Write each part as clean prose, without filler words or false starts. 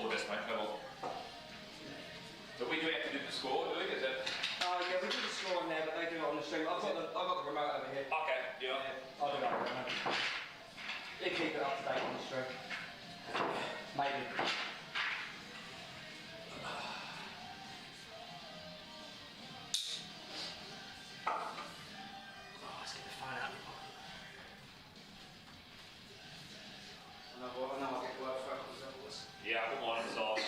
Or just make level. But we do have to do the score, do we? Is it? Yeah, we do the score on there, but they do it on the stream. I've got the remote over here. Okay, yeah. I'll do that on the remote. They keep it up to date on the stream. Maybe. Let's get the phone out. I know I'll get work phone calls afterwards. Yeah, I put mine inside.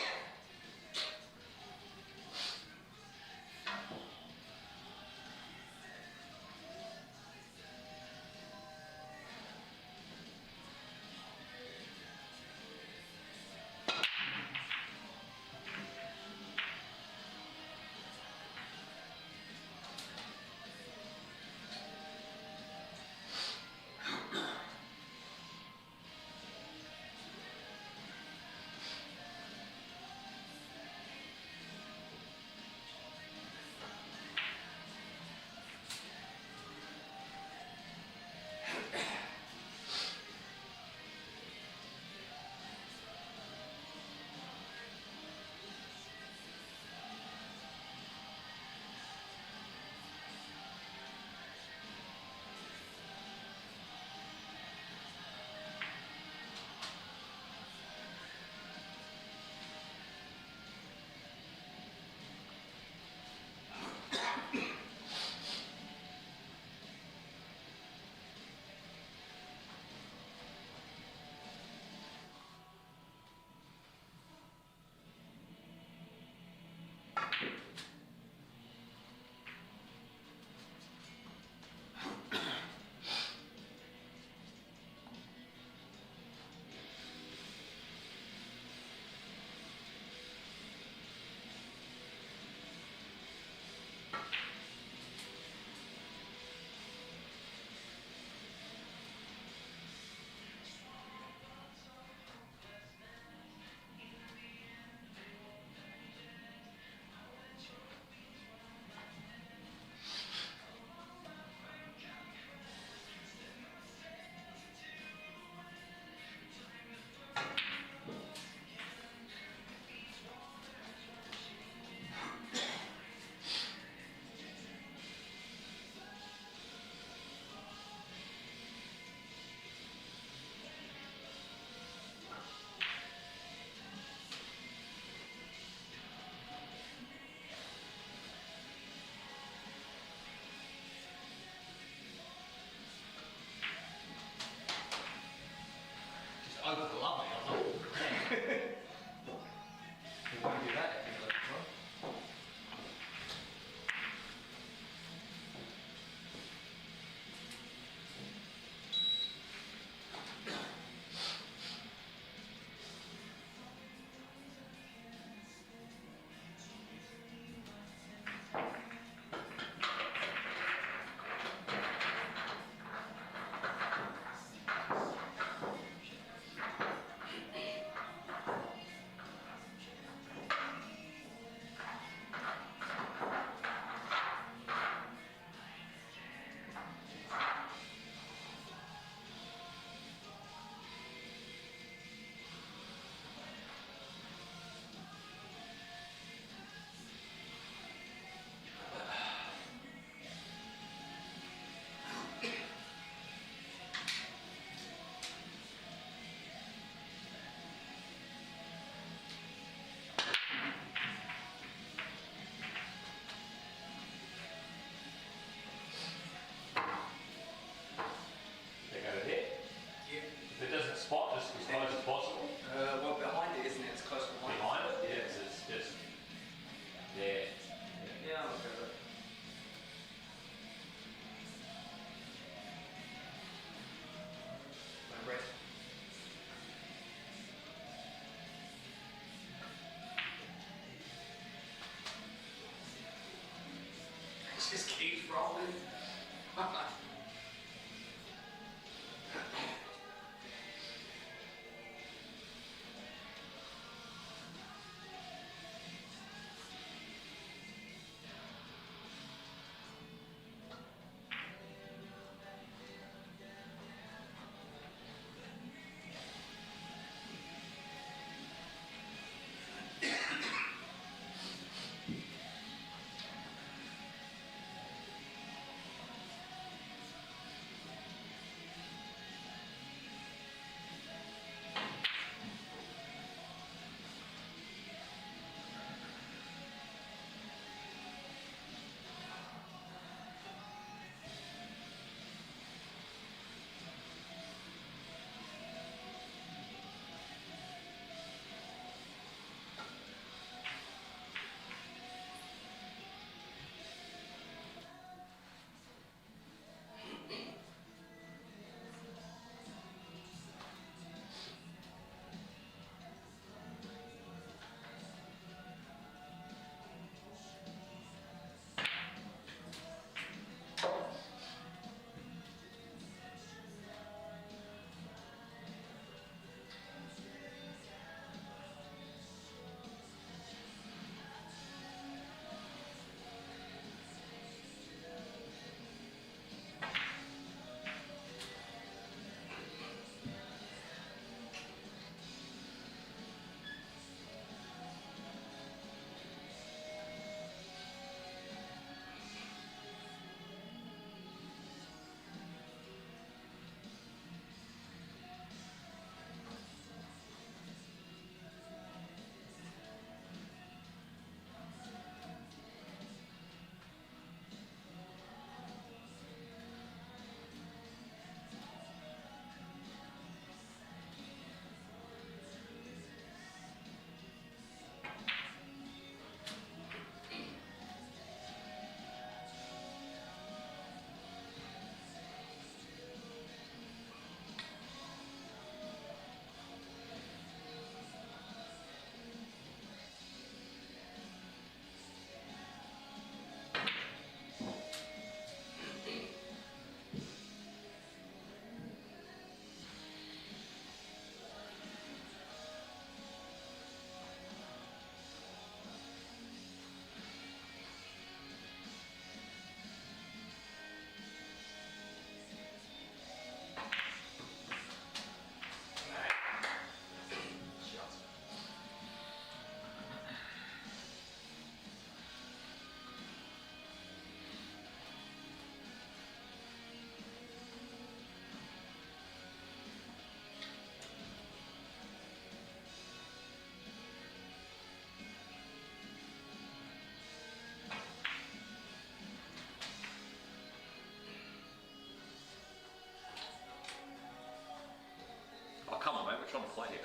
trying to play it.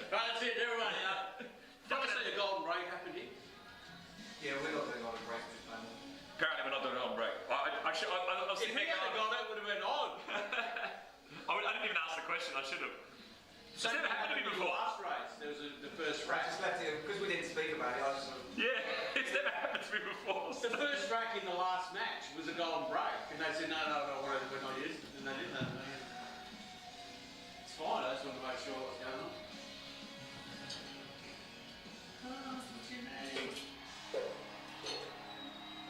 Right, that's it, everybody. Did I say a golden break happened here? Yeah, we're not doing on a break this moment. Apparently we're not doing it on break. I was If thinking he hadn't gone, it would have been on. I didn't even ask the question, I should have. It's never happened to me in the before. last race. There was the first I race. just left it, because we didn't speak about it, I just sort of... Yeah, it's never happened to me before. The first rack in the last match was a golden break, and they said, no, we're not used it, and they didn't. It's fine, I just wanted to make sure what's going on. Oh, Jimmy.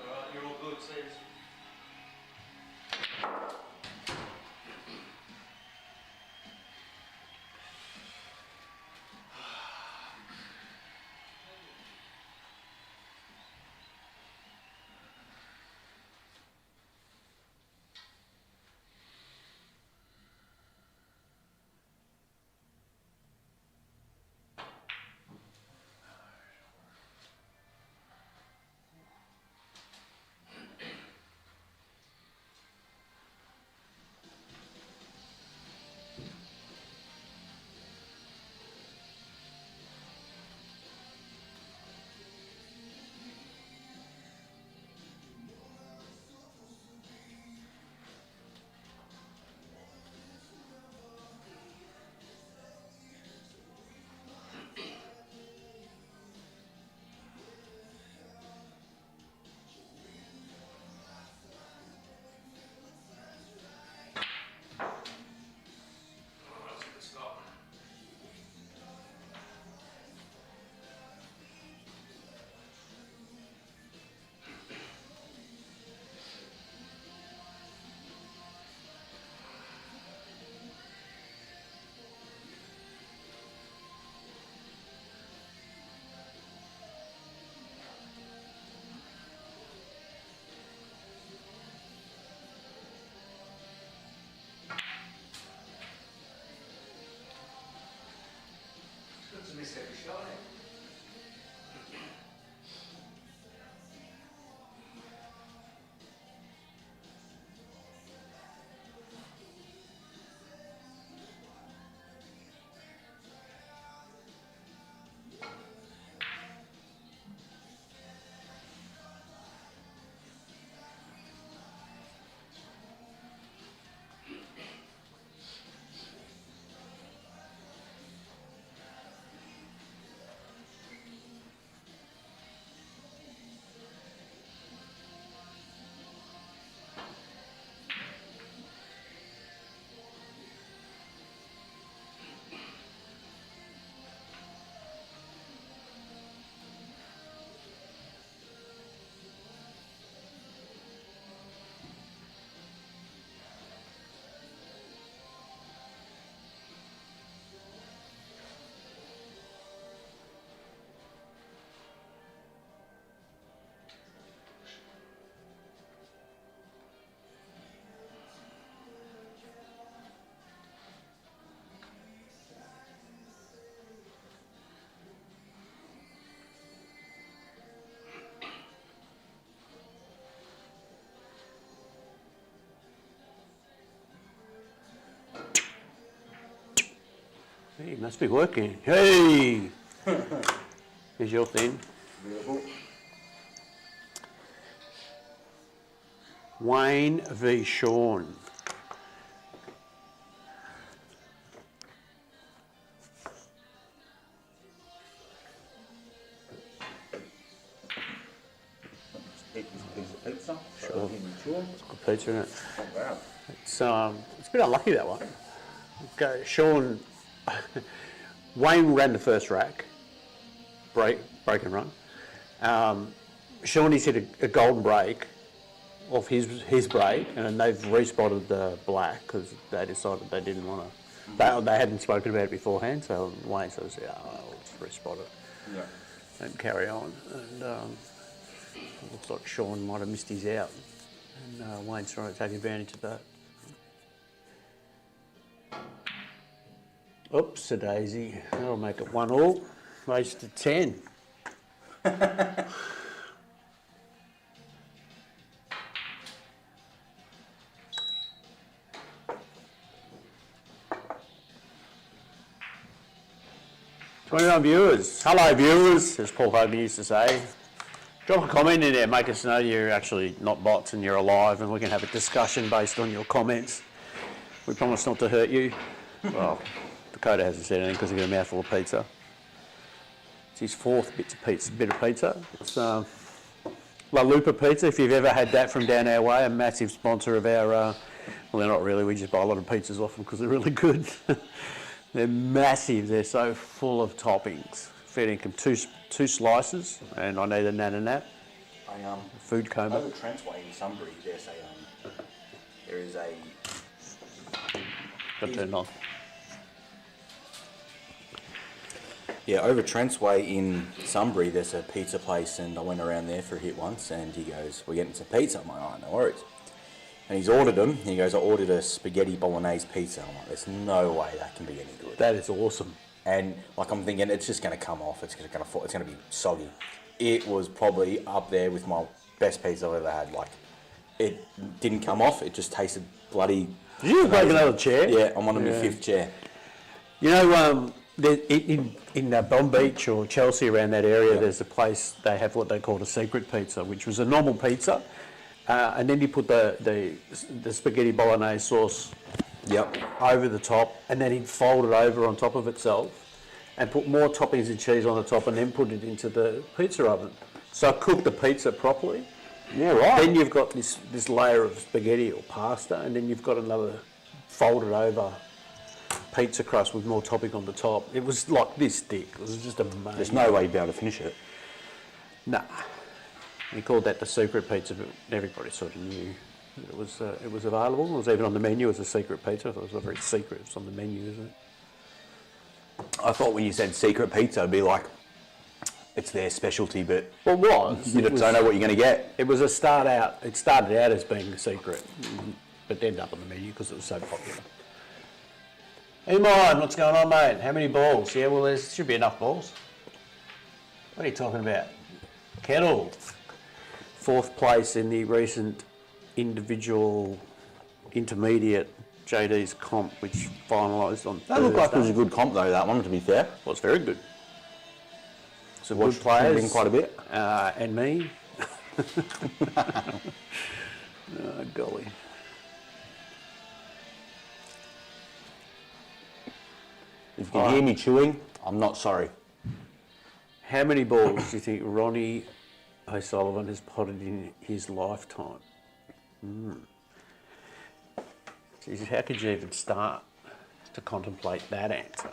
Alright, you're all good, Steve. It's a miss every shot, eh? Hey, it must be working. Hey! Here's your thing. Wayne v. Sean. Eat this piece of pizza. Sure. Sure. It's good pizza, isn't it? Not bad. It's a bit unlucky, that one. Okay, Sean, Wayne ran the first rack, break and run. Shawnee's hit a golden break off his break, and then they've respotted the black because they decided they didn't want to. They hadn't spoken about it beforehand, so Wayne says, "Yeah, I'll just respot it Yeah. and carry on." And it looks like Sean might have missed his out, and Wayne's trying to take advantage of that. Oops, a daisy. That'll make it 1-1. Race to 10. 21 viewers. Hello, viewers, as Paul Hogan used to say. Drop a comment in there, make us know you're actually not bots and you're alive, and we can have a discussion based on your comments. We promise not to hurt you. Well, Dakota hasn't said anything because he got a mouthful of pizza. It's his fourth bit of pizza. It's La Lupa Pizza, if you've ever had that from down our way, a massive sponsor of our, well, they're not really, we just buy a lot of pizzas off them because they're really good. They're massive, they're so full of toppings. Feeding them two slices, and I need a nananap. Food coma. Over Trentsway in Sunbury, there is a... Got turned on. Yeah, over Trentsway in Sunbury, there's a pizza place, and I went around there for a hit once, and he goes, "We're getting some pizza." I'm like, "Oh, no worries." And he's ordered them. He goes, "I ordered a spaghetti bolognese pizza." I'm like, "There's no way that can be any good." That is awesome. And like I'm thinking, it's just going to come off. It's going to be soggy. It was probably up there with my best pizza I've ever had. Like, it didn't come off. It just tasted bloody. Did you break another chair? Yeah, I'm on my fifth chair. You know, in Bomb Beach or Chelsea, around that area, there's a place, they have what they call a secret pizza, which was a normal pizza, and then you put the spaghetti bolognese sauce over the top, and then he'd fold it over on top of itself and put more toppings and cheese on the top, and then put it into the pizza oven. So cook the pizza properly. Yeah, right. Then you've got this layer of spaghetti or pasta, and then you've got another folded over pizza crust with more topping on the top. It was like this thick. It was just amazing. There's no way you'd be able to finish it. Nah. We called that the secret pizza, but everybody sort of knew that it was available. It was even on the menu as a secret pizza. I thought it was not very secret. It's on the menu, isn't it? I thought when you said secret pizza, it'd be like, it's their specialty, but Well, it was. you don't know what you're going to get. It was it started out as being a secret, but ended up on the menu because it was so popular. Hey, mine, what's going on, mate? How many balls? Yeah, well, there should be enough balls. What are you talking about? Kettle. Fourth place in the recent individual intermediate JD's comp, which finalised on That looked like it was a Thursday. good comp though, that one, to be fair. Well, it's very good. Some Watched good players. him quite a bit. And me. Oh, golly. If you can hear me chewing, I'm not sorry. How many balls do you think Ronnie O'Sullivan has potted in his lifetime? Jesus, how could you even start to contemplate that answer?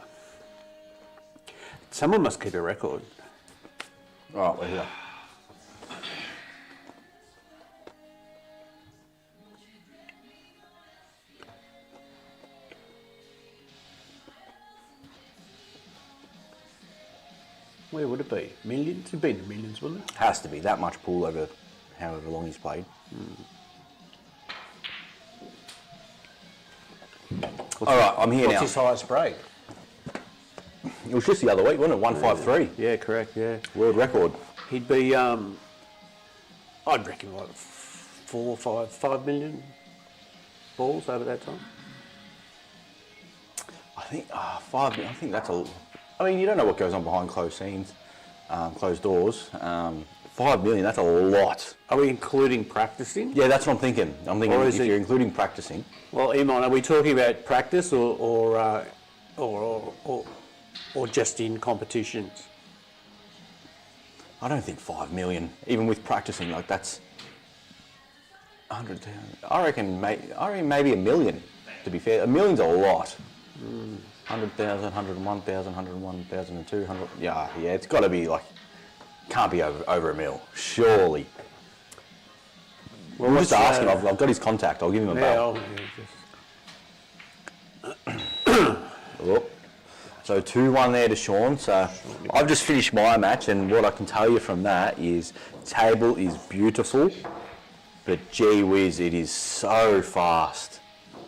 Someone must keep a record. All right, we're here. Where would it be? Millions? It'd be in the millions, wouldn't it? Has to be that much pool over however long he's played. All right, I'm here What's now. his highest break? It was just the other week, wasn't it? 153. Yeah, correct, yeah. World record. He'd be, I'd reckon, like 4 or 5 million balls over that time. I think 5. I think that's a. I mean, you don't know what goes on behind closed scenes, closed doors. 5 million. That's a lot. Are we including practicing? Yeah, that's what I'm thinking. I'm thinking Or if is it- you're including practicing. Well, Iman, are we talking about practice or just in competitions? I don't think 5 million, even with practicing, like that's 100,000. I reckon maybe a million. To be fair, a million's a lot. 100,000, 101,000, 101,000 and 200. Yeah, it's got to be like, can't be over a mil, surely. Well, I'm just asking. I've got his contact. I'll give him a bell. Oh. So 2-1 there to Sean. So I've just finished my match, and what I can tell you from that is table is beautiful, but gee whiz, it is so fast.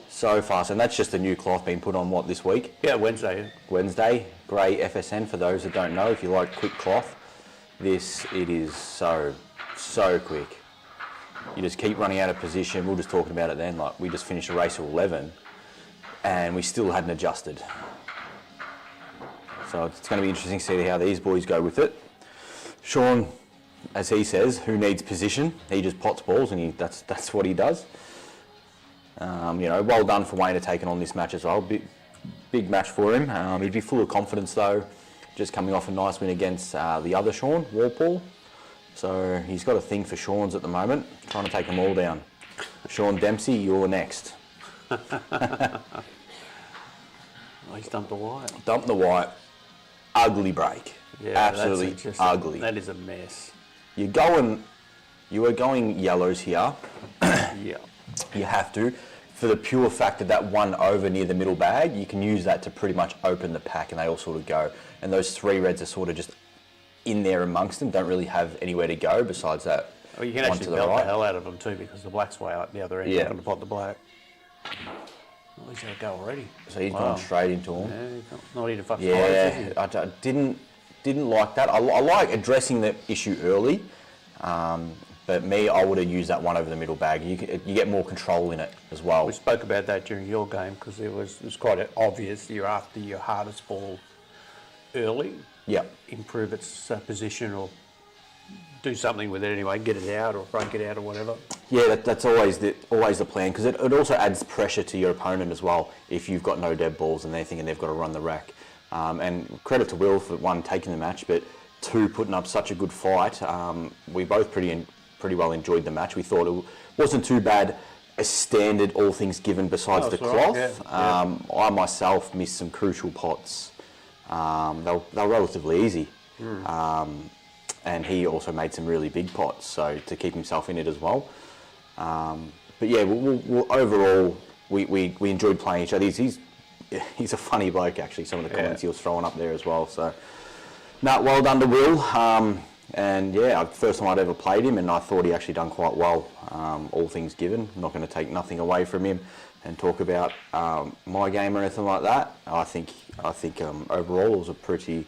So fast, and that's just the new cloth being put on, what, this week? Yeah, Wednesday. Wednesday, grey FSN for those that don't know. If you like quick cloth, it is so quick. You just keep running out of position. We were just talking about it then, like we just finished a race of 11 and we still hadn't adjusted. So it's going to be interesting to see how these boys go with it. Sean, as he says, who needs position? He just pots balls, and that's what he does. Well done for Wayne to taking on this match as well. Big match for him. He'd be full of confidence though, just coming off a nice win against the other Sean, Walpole. So he's got a thing for Sean's at the moment, trying to take them all down. Sean Dempsey, you're next. Oh, he's dumped the white. Dump the white. Ugly break. Yeah, absolutely just ugly. That is a mess. You are going yellows here. Yeah. You have to. For the pure fact that one over near the middle bag, you can use that to pretty much open the pack and they all sort of go. And those 3 reds are sort of just in there amongst them, don't really have anywhere to go besides that. Well, you can one actually to the belt right. the hell out of them too because the black's way up the other end. Yeah. Not going to pot the black. Oh, he's going to go already. So he's gone straight into him. Yeah, he's not even fucking Yeah, I didn't like that. I like addressing the issue early, but I would have used that one over the middle bag. You get more control in it as well. We spoke about that during your game because it was quite obvious you're after your hardest ball early. Yep. Improve its position or do something with it anyway, get it out or break it out or whatever. Yeah, that's always the plan because it also adds pressure to your opponent as well if you've got no dead balls and they're thinking they've got to run the rack. And credit to Will for 1, taking the match, but 2, putting up such a good fight. We both pretty well enjoyed the match. We thought it wasn't too bad as standard, all things given besides the cloth. Right, yeah. I myself missed some crucial pots. They were relatively easy. And he also made some really big pots, so to keep himself in it as well. But yeah, overall, we enjoyed playing each other. He's a funny bloke, actually, some of the comments he was throwing up there as well. So, well done to Will. And yeah, first time I'd ever played him, and I thought he actually done quite well, all things given. I'm not going to take nothing away from him and talk about my game or anything like that. I think overall it was a pretty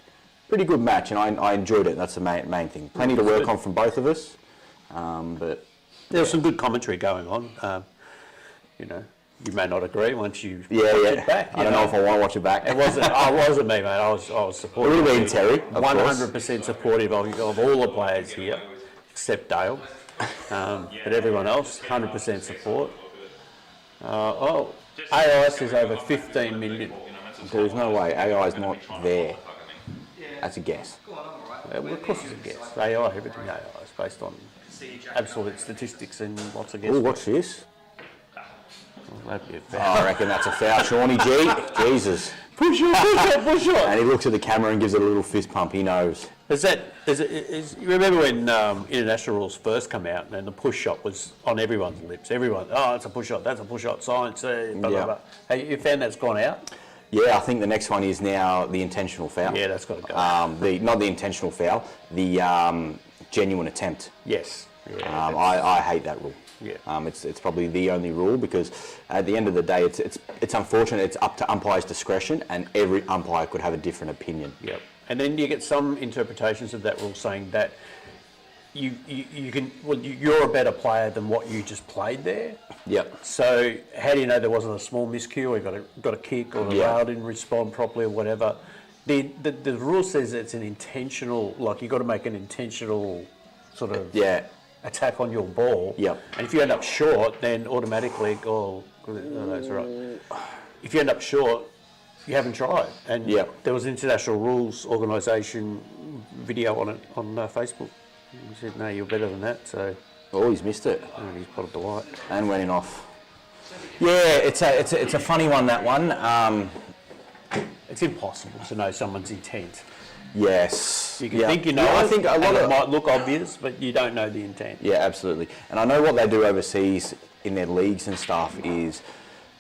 good match, and I enjoyed it. That's the main thing. Plenty to work on from both of us, but there was some good commentary going on. You may not agree once you watch it back. I don't know if I want to watch it back. It wasn't me, mate. I was supportive. It would have been Terry, 100% supportive of all the players here, except Dale. But everyone else, 100% support. AI says over 15 million. There's no way AI's not there. That's a guess. Well, of course it's a guess. AI, everything AI is based on absolute statistics and lots of guesses. Oh, what's this? Well, that'd be a Oh, foul. I reckon that's a foul, Shawnee G. Jesus. Push it. And he looks at the camera and gives it a little fist pump. He knows. You remember when international rules first come out and the push shot was on everyone's lips? Everyone, it's a push shot, that's a push shot, science, blah, blah, blah. Hey, you found that's gone out? Yeah, I think the next one is now the intentional foul. Yeah, that's got to go. Not the intentional foul, the genuine attempt. Yes. Yeah, I hate that rule. Yeah. It's probably the only rule because at the end of the day, it's unfortunate. It's up to umpire's discretion, and every umpire could have a different opinion. Yep. And then you get some interpretations of that rule saying that you're a better player than what you just played there. Yep. So how do you know there wasn't a small miscue or you got a kick or the rail didn't respond properly or whatever? The rule says it's an intentional, like you've got to make an intentional sort of attack on your ball. Yep. And if you end up short, then automatically, that's right. If you end up short, you haven't tried. And there was an international rules organisation video on it on Facebook. He said, no, you're better than that. So, he's missed it. and he's potted the white. And went off. Yeah, it's a funny one, that one. It's impossible to know someone's intent. Yes. You can think you know it, I think a lot it might look obvious, but you don't know the intent. Yeah, absolutely. And I know what they do overseas in their leagues and stuff is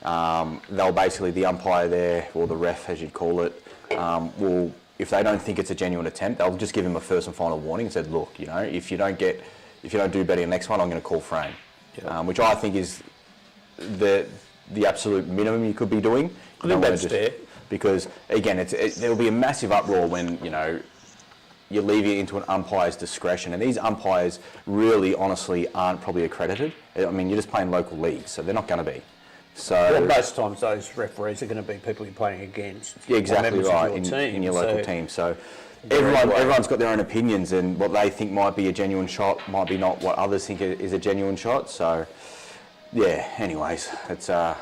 they'll basically, the umpire there, or the ref as you'd call it, will, if they don't think it's a genuine attempt, they'll just give him a first and final warning and said, look, if you don't do better in the next one, I'm going to call frame. Which I think is the absolute minimum you could be doing. I think that's fair. Because again, there'll be a massive uproar when you leave it into an umpire's discretion, and these umpires really, honestly, aren't probably accredited. I mean, you're just playing local leagues, so they're not going to be. Well, So most times those referees are going to be people you're playing against. yeah, or exactly members of right your in, team. in your local So team. So Very well. everyone's got their own opinions, and what they think might be a genuine shot might be not what others think is a genuine shot. So yeah. Anyways, it's a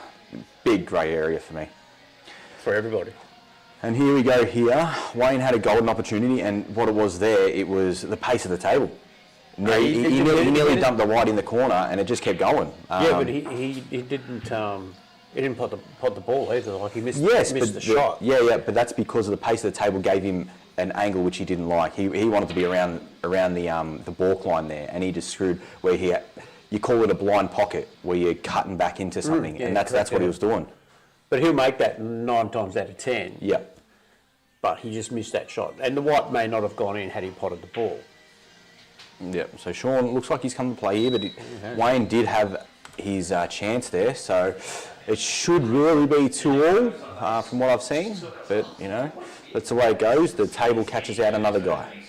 big grey area for me. For everybody. And here we go here. Wayne had a golden opportunity, and what it was there, it was the pace of the table. He nearly dumped the white in the corner, and it just kept going. Yeah, but he didn't pot the ball either. Like he missed the shot. Yeah, but that's because of the pace of the table gave him an angle which he didn't like. He wanted to be around the balk line there, and he just screwed where you call it a blind pocket, where you're cutting back into something, and that's what he was doing. But he'll make that 9 times out of 10. Yeah. But he just missed that shot. And the white may not have gone in had he potted the ball. Yeah, so Sean looks like he's come to play here, but Wayne did have his chance there, so it should really be 2-all from what I've seen. But, you know, that's the way it goes. The table catches out another guy.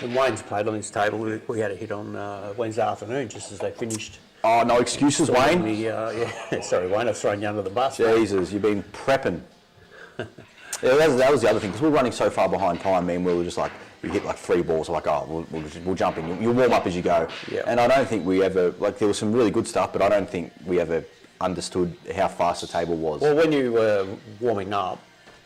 And Wayne's played on this table. We had a hit on Wednesday afternoon just as they finished. Oh, no excuses, Wayne. Sorry, Wayne, I've thrown you under the bus. Jesus, you've been prepping. Yeah, that was the other thing, because we were running so far behind time, we were just like, you hit like 3 balls, like, oh, we'll jump in. You'll warm up as you go. Yeah. And I don't think we ever, like, there was some really good stuff, but I don't think we ever understood how fast the table was. Well, when you were warming up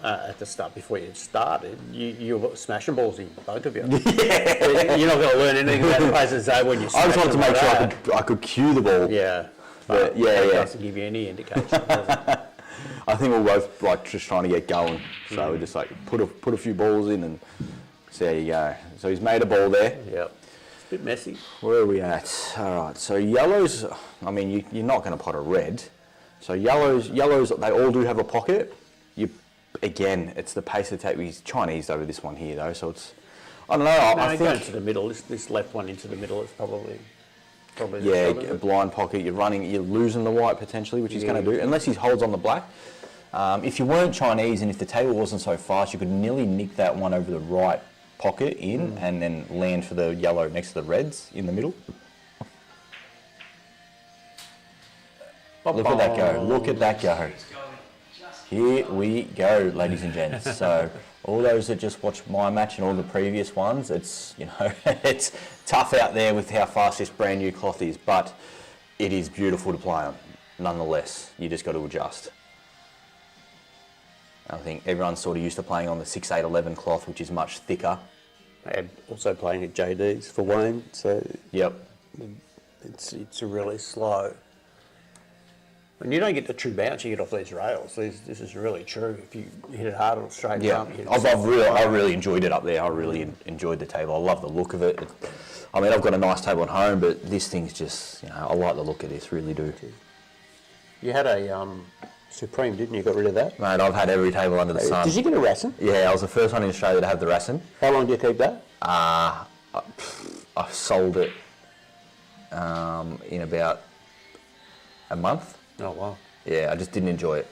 at the start, before you started, you were smashing balls in, both of you. Yeah. You're not going to learn anything about the pace of the table when you smash I just wanted to make like sure I could cue the ball. Yeah. But That doesn't give you any indication, does it? I think we're both like just trying to get going, so we just like put a few balls in and see how you go. So he's made a ball there. Yep. It's a bit messy. Where are we at? All right. So yellows. I mean, you're not going to pot a red. So yellows. They all do have a pocket. Again, it's the pace of the table. He's Chinese over this one here though, so it's. I don't know. I Going think. to the middle. This left one into the middle is probably. Yeah, a blind pocket. You're losing the white potentially, which he's going to do, unless he holds on the black. If you weren't Chinese and if the table wasn't so fast, you could nearly nick that one over the right pocket in and then land for the yellow next to the reds in the middle. Look at that go. Look at that go. Here we go, ladies and gents. So all those that just watched my match and all the previous ones, it's, you know, it's tough out there with how fast this brand new cloth is, but it is beautiful to play on. Nonetheless, you just got to adjust. I think everyone's sort of used to playing on the 6/8/11 cloth, which is much thicker. And also playing at JD's for Wayne, so Yep. it's really slow. And you don't get the true bounce you get off these rails. This is really true. If you hit it hard or straight jump, you hit it I really enjoyed it up there. I really enjoyed the table. I love the look of it. I mean, I've got a nice table at home, but this thing's just, you know, I like the look of this, really do. You had a Supreme, didn't you? Got rid of that? Mate, I've had every table under the sun. Did you get a Racing? Yeah, I was the first one in Australia to have the Racing. How long do you keep that? I sold it in about a month. Oh, wow. Yeah, I just didn't enjoy it.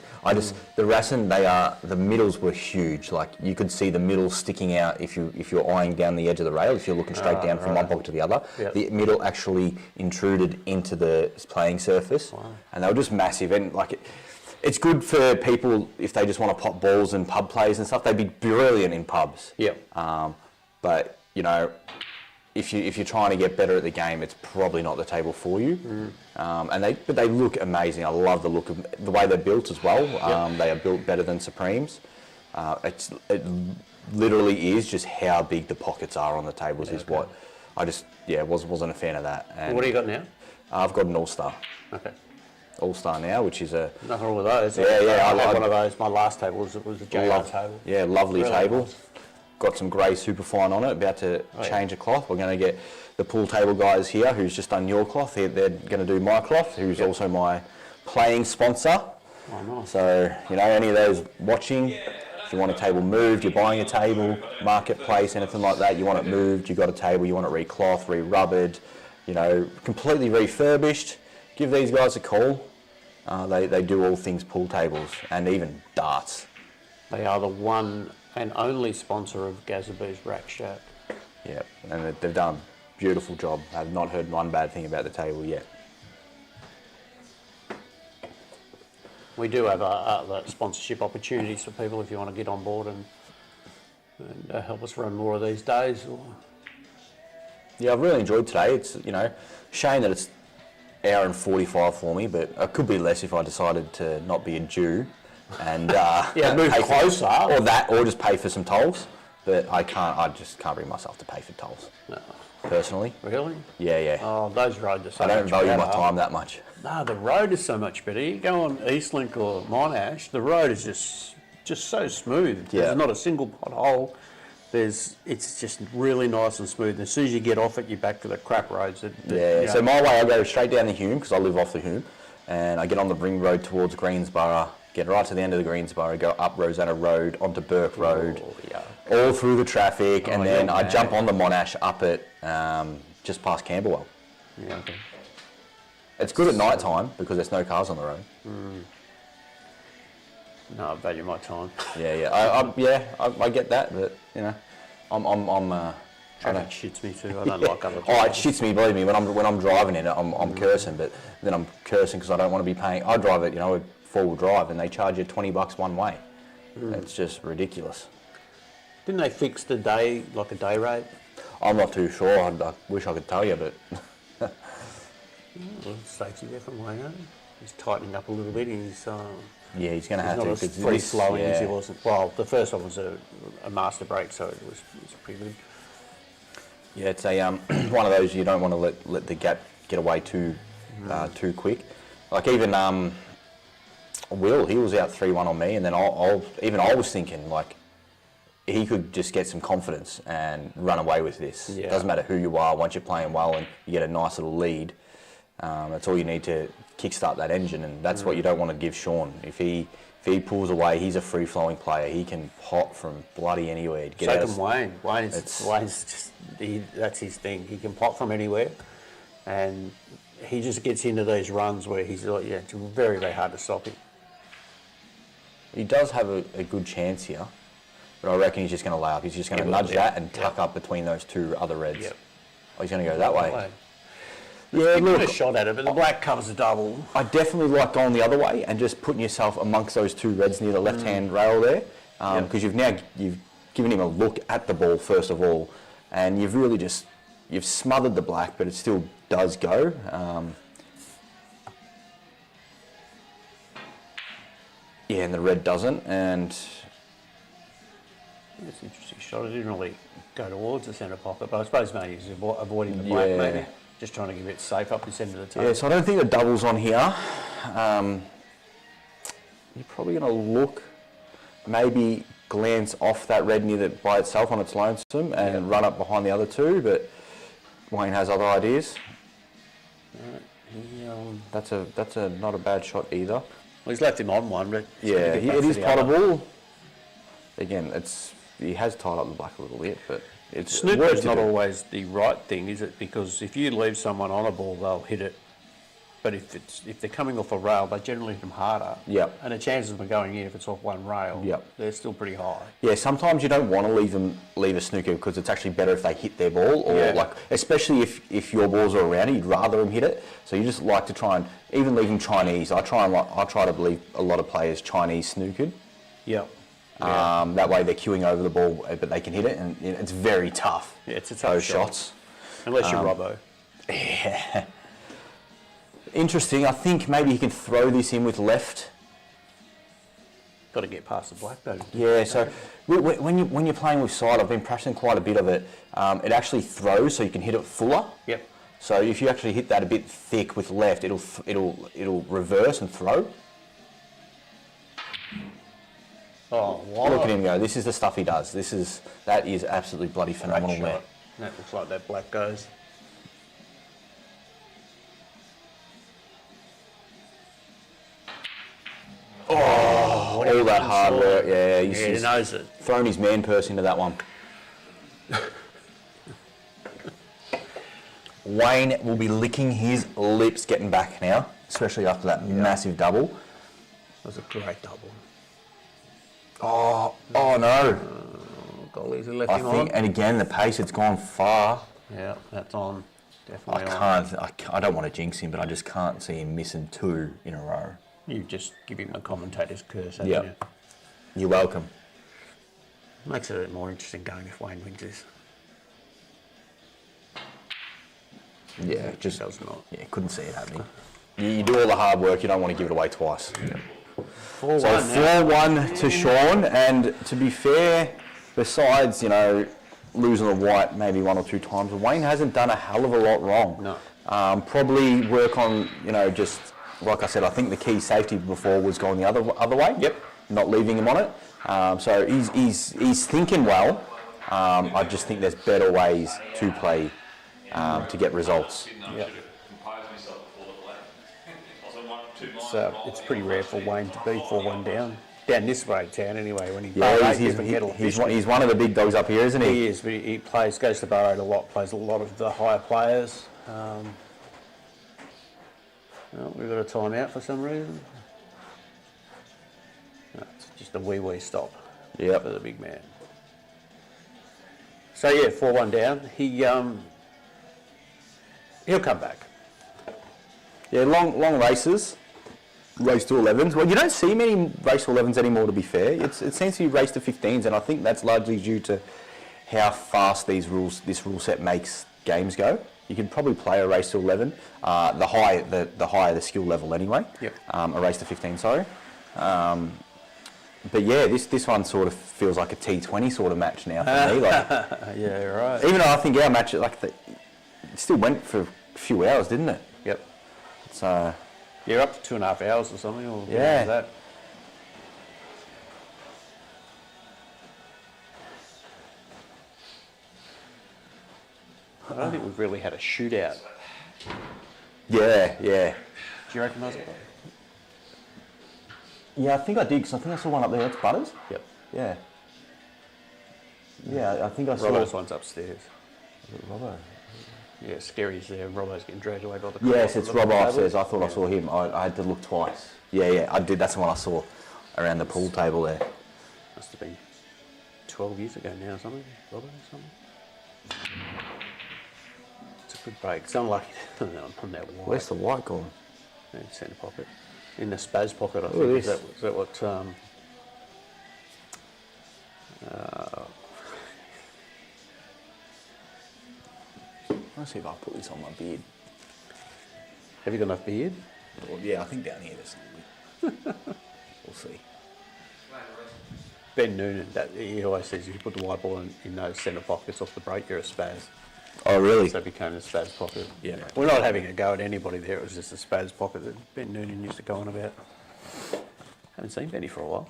The Racing, the middles were huge. Like you could see the middle sticking out if you're eyeing down the edge of the rail. If you're looking straight down from one pocket to the other, the middle actually intruded into the playing surface, and they were just massive. And like it's good for people if they just want to pop balls and pub plays and stuff. They'd be brilliant in pubs. Yeah. But you know, if you're trying to get better at the game, it's probably not the table for you. But they look amazing. I love the look of the way they're built as well. They are built better than Supremes. It literally is just how big the pockets are on the tables is what I just wasn't a fan of that. And What do you got now? I've got an All-Star. Okay. All-Star now, which is a Nothing wrong with those. Yeah, I had I- one of those. My last table was a JR table. Yeah, lovely Really table. nice. Got some grey superfine on it, about to change a cloth. We're going to get the pool table guys here who's just done your cloth. They're going to do my cloth, who's also my playing sponsor. Oh, nice. So, you know, any of those watching, if you want a table moved, you're buying a table, marketplace, anything like that, you want it moved, you got a table, you want it re-cloth, re-rubbered, you know, completely refurbished, give these guys a call. They do all things pool tables and even darts. They are the one and only sponsor of GazzaB's Rack Shack. Yeah, and they've done beautiful job. I've not heard one bad thing about the table yet. We do have other sponsorship opportunities for people if you want to get on board and help us run more of these days. Yeah, I've really enjoyed today. It's, shame that it's hour and 45 for me, but it could be less if I decided to not be a Jew and move pay closer. or just pay for some tolls. But I just can't bring myself to pay for tolls. No. Personally. Really? Yeah. Oh, those roads are so I don't much value better. my time that much. No, the road is so much better. You go on Eastlink or Monash, the road is just so smooth. Yeah. There's not a single pothole. It's just really nice and smooth. As soon as you get off it, you're back to the crap roads. So my way, I go straight down the Hume because I live off the Hume, and I get on the ring road towards Greensborough, get right to the end of the Greensborough, go up Rosanna Road onto Burke Road, all through the traffic, and then I jump on the Monash up at just past Camberwell. Yeah, okay. It's good at night time because there's no cars on the road. No, I value my time. I get that, but Traffic shits me too. I don't like other Oh, it drivers. shits me, believe me. When I'm driving in it, I'm cursing, but then I'm cursing because I don't want to be paying. I drive it, with four-wheel drive, and they charge you $20 one way. It's just ridiculous. Didn't they fix the day, like a day rate? I'm not too sure. I wish I could tell you, but Well, Stacey there from Wayne. He's tightening up a little bit. He's yeah, he's going to have not to. as 'cause free this- flowing as he yeah. wasn't. Well, the first one was a master break, so it was pretty good. Yeah, it's a one of those you don't want to let the gap get away too quick. Like even Will, he was out 3-1 on me, and then I was thinking like he could just get some confidence and run away with this. Yeah. Doesn't matter who you are, once you're playing well and you get a nice little lead, that's all you need to kickstart that engine, and that's what you don't want to give Sean. If he pulls away, he's a free-flowing player. He can pot from bloody anywhere. So can Wayne. Wayne's just that's his thing. He can pot from anywhere, and he just gets into these runs where he's like, it's very, very hard to stop him. He does have a good chance here, but I reckon he's just going to lay up. He's just going to nudge that and tuck up between those two other reds. Yep. Oh, he's going to go that way. Yeah, look, a shot at it, but the black covers the double. I definitely like going the other way and just putting yourself amongst those two reds near the left-hand rail there, because you've given him a look at the ball first of all, and you've really you've smothered the black, but it still does go. And the red doesn't, and It's an interesting shot. It didn't really go towards the centre pocket, but I suppose maybe he's avoiding the black, maybe. Just trying to give it safe up this end of the table. Yeah, so I don't think the double's on here. You're probably going to look, maybe glance off that red near that by itself on its lonesome and run up behind the other two, but Wayne has other ideas. That's a not a bad shot either. Well, he's left him on one, but Yeah, it is potable. Again, he has tied up the black a little bit, but it's Snooker's not always the right thing, is it? Because if you leave someone on a ball, they'll hit it. But if they're coming off a rail, they generally hit them harder. Yep. And the chances of them going in, if it's off one rail, they're still pretty high. Yeah, sometimes you don't want to leave a snooker because it's actually better if they hit their ball, or like especially if your balls are around it, you'd rather them hit it. So you just like to try and even leave them Chinese. I try to believe a lot of players Chinese snookered. Yep. That way they're queuing over the ball, but they can hit it, and it's very tough. Yeah, it's a tough those shot. shots. Unless you're Robbo. Yeah. Interesting. I think maybe he can throw this in with left. Got to get past the black though. Yeah. So when you're playing with side, I've been practicing quite a bit of it. It actually throws, so you can hit it fuller. Yep. So if you actually hit that a bit thick with left, it'll reverse and throw. Oh, wow. Look at him go. This is the stuff he does. That is absolutely bloody phenomenal, Great man. shot. That looks like that black goes. Oh, all that hard work. Yeah, He knows it. thrown his man purse into that one. Wayne will be licking his lips getting back now, especially after that massive double. That was a great double. Oh no. Golly, he left I him think, on. and again, the pace, it's gone far. Yeah, that's on. I Definitely on. I don't want to jinx him, but I just can't see him missing 2 in a row. You just give him a commentator's curse, haven't Yep. you? You're welcome. Makes it a bit more interesting going if Wayne wins this. Yeah, just does not. Yeah, couldn't see it happening. You do all the hard work. You don't want to give it away twice. 4-1 So now. 4-1 to Sean, and to be fair, besides losing the white maybe 1 or 2 times, Wayne hasn't done a hell of a lot wrong. No. Probably work on just like I said. I think the key safety before was going the other way. Yep. Not leaving him on it. So he's thinking well. I just think there's better ways to play to get results. Yep. It's pretty rare for Wayne to be 4-1 down this way of town anyway. When he He's one of the big dogs up here, isn't he? He is, but he goes to Barrow a lot, plays a lot of the higher players. Well, we've got a timeout for some reason. No, it's just a wee stop for the big man. So yeah, 4-1 down. He'll come back. Yeah, long races. Race to 11s. Well, you don't see many race to 11s anymore, to be fair. It seems to be race to 15s, and I think that's largely due to how fast this rule set makes games go. You can probably play a race to 11, the higher the skill level anyway. Yep. A race to 15, sorry. But yeah, this one sort of feels like a T20 sort of match now for me. Like, Yeah, right. even though I think our match, it still went for a few hours, didn't it? Yep. So. You're up to 2.5 hours or something, or Yeah. like that. I don't think we've really had a shootout. Yeah. Do you recognise it? Yeah, I think I did, because I think I saw one up there. That's Butters? Yep. Yeah. Yeah, I think I saw... Robbo's one's upstairs. Robbo? Yeah, Scary's there. Robbo's getting dragged away by the... Yes, it's Robbo table. upstairs. I thought I saw him. I had to look twice. Yeah, I did. That's the one I saw around the pool table there. Must have been 12 years ago now or something. Robbo or something. It's a good break. It's unlucky on that wide. Where's the white gone? Yeah, centre pocket. In the spaz pocket, I Look think. at Is that what... Let's see if I put this on my beard. Have you got enough beard? Well, yeah, I think down here there's a little bit. We'll see. Ben Noonan, he always says if you put the white ball in those centre pockets off the break, you're a spaz. Oh, really? So it became a spaz pocket. Yeah. We're not having a go at anybody there, it was just a spaz pocket that Ben Noonan used to go on about. Haven't seen Benny for a while.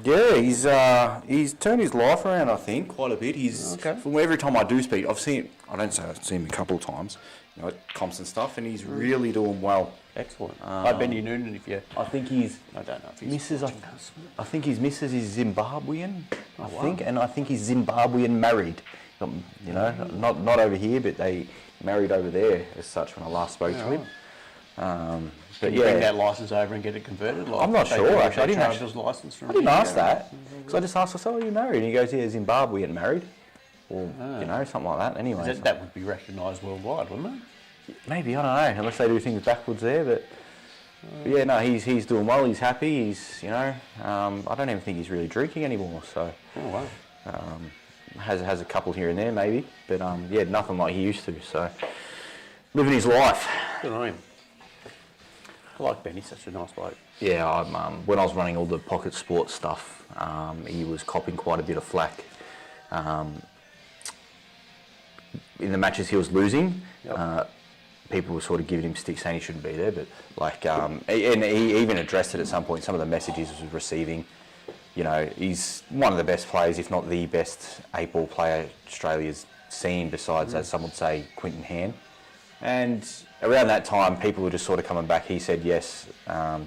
Yeah, he's turned his life around, I think, quite a bit. Okay. From every time I do speak, I've seen him a couple of times, at comps and stuff, and he's really doing well. Excellent. Hi, Benny Noonan, if you... I think he's... I don't know if he's... Missus, I think his missus is Zimbabwean, wow. and I think he's Zimbabwean married. Not over here, but they married over there as such when I last spoke to him. But Can you bring that licence over and get it converted? Like I'm not they sure, do actually. I their didn't charter's licence from I didn't here. ask that, because I just asked, I said, are you married? And he goes, yeah, Zimbabwean married. Or, something like that anyway. That would be recognised worldwide, wouldn't it? Maybe, I don't know, unless they do things backwards there, but yeah, no, he's doing well, he's happy, he's, I don't even think he's really drinking anymore, so. Oh, wow. Has a couple here and there maybe, but yeah, nothing like he used to, so. Living his life. Good on him. I like Benny, such a nice bloke. Yeah, when I was running all the pocket sports stuff, he was copping quite a bit of flack. In the matches he was losing, people were sort of giving him sticks saying he shouldn't be there, but and he even addressed it at some point, some of the messages he was receiving. He's one of the best players, if not the best 8-ball player Australia's seen, besides, as some would say, Quinton Hand. And around that time, people were just sort of coming back. He said yes,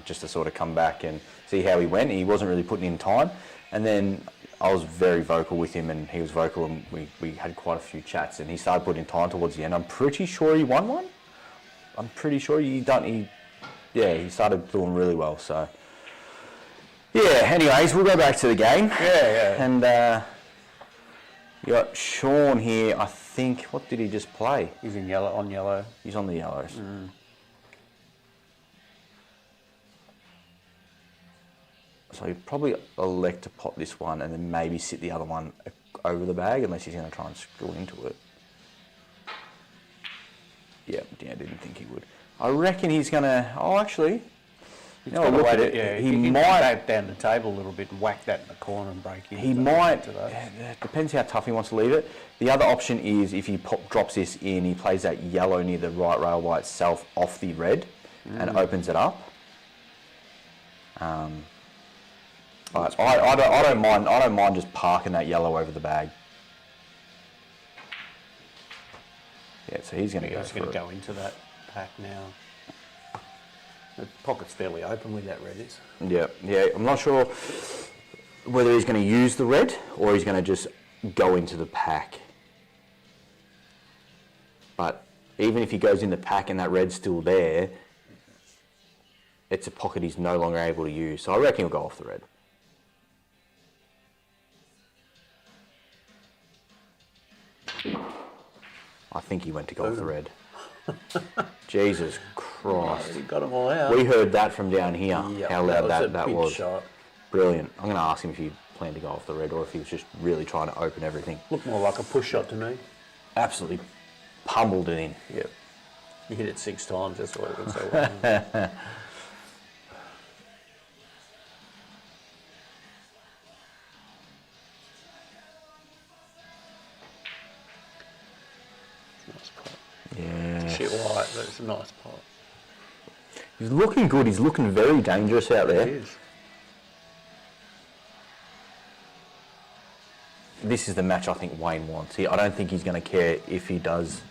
just to sort of come back and see how he went. He wasn't really putting in time. And then I was very vocal with him, and he was vocal, and we had quite a few chats, and he started putting in time towards the end. I'm pretty sure he won one. I'm pretty sure he started doing really well, so. Yeah, anyways, we'll go back to the game. Yeah. And you got Sean here, I think, what did he just play? He's in yellow, on yellow. He's on the yellows. So he'd probably elect to pop this one and then maybe sit the other one over the bag, unless he's going to try and screw into it. Yeah, I didn't think he would. I reckon he's going to... Oh, actually... He's You know, look at it. Yeah, He can might- back down the table a little bit and whack that in the corner and break in. He might... It depends how tough he wants to leave it. The other option is if he drops this in, he plays that yellow near the right rail by itself off the red and opens it up. I don't mind just parking that yellow over the bag. Yeah, so he's going to go He's for going it. to go into that pack now. The pocket's fairly open with that red is. Yeah. I'm not sure whether he's going to use the red or he's going to just go into the pack. But even if he goes in the pack and that red's still there, it's a pocket he's no longer able to use. So I reckon he'll go off the red. I think he went to go off the red. Jesus Christ. He got them all out. We heard that from down here, Yep, how loud a that big was. shot. Brilliant. I'm going to ask him if he planned to go off the red or if he was just really trying to open everything. Looked more like a push shot to me. Absolutely pummeled it in. Yep. You hit it 6 times, that's why it went so well. Nice pot. Yeah. Shit white, but it's a nice pot. He's looking good. He's looking very dangerous out It there. is. This is the match I think Wayne wants. I don't think he's going to care if he does.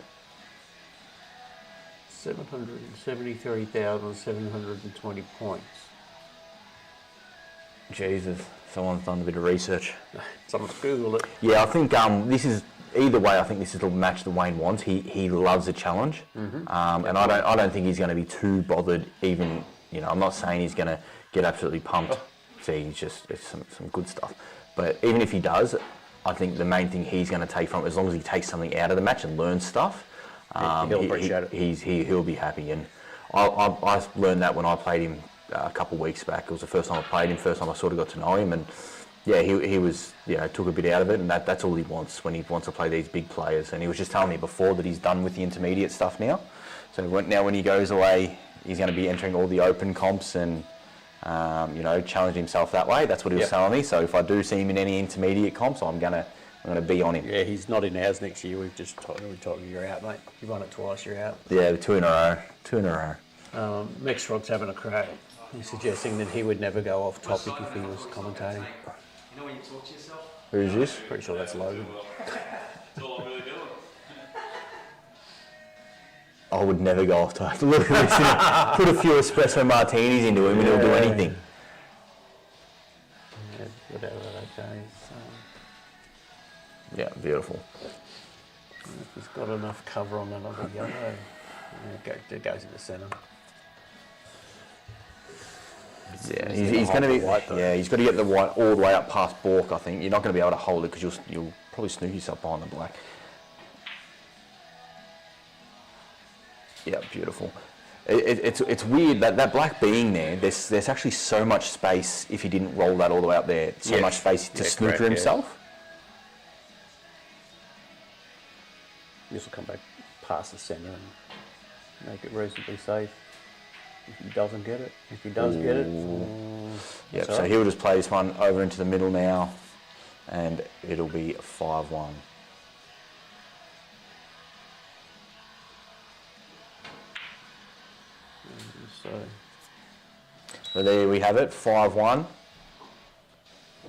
773,720 points. Jesus, someone's done a bit of research. Someone's Googled it. Yeah, I think this is either way. I think this is the match that Wayne wants. He loves a challenge, and I don't think he's going to be too bothered. Even I'm not saying he's going to get absolutely pumped. See, it's some good stuff. But even if he does, I think the main thing he's going to take from it, as long as he takes something out of the match and learns stuff, he'll appreciate it. He'll be happy. And I learned that when I played him a couple of weeks back. It was the first time I played him, first time I sort of got to know him, and yeah, he was took a bit out of it, and that's all he wants when he wants to play these big players. And he was just telling me before that he's done with the intermediate stuff now. So now when he goes away, he's going to be entering all the open comps and challenge himself that way. That's what he was telling me. So if I do see him in any intermediate comps, I'm gonna be on him. Yeah, he's not in ours next year. We've just told him you're out, mate. You've won it twice, you're out. Yeah, 2 in a row. Mexrod's having a crack. He's suggesting that he would never go off topic if he was commentating. You know when you talk to yourself? Who's this? Pretty sure that's Logan. That's all I'm really doing. I would never go off topic. Look at this. Put a few espresso martinis into him and he'll do anything. Yeah, whatever, okay. Yeah, beautiful. If he's got enough cover on that other yellow, it goes in the centre. Yeah, he's going to be. White, though. Yeah, he's got to get the white all the way up past Bork. I think you're not going to be able to hold it because you'll probably snook yourself behind the black. Yeah, beautiful. It's weird that black being there. There's actually so much space if he didn't roll that all the way up there. So much space to snooker correct, himself. This will come back past the centre and make it reasonably safe. If he doesn't get it, if he does get it, Yep. that's all So right. he'll just play this one over into the middle now, and it'll be 5-1. So there we have it, 5-1.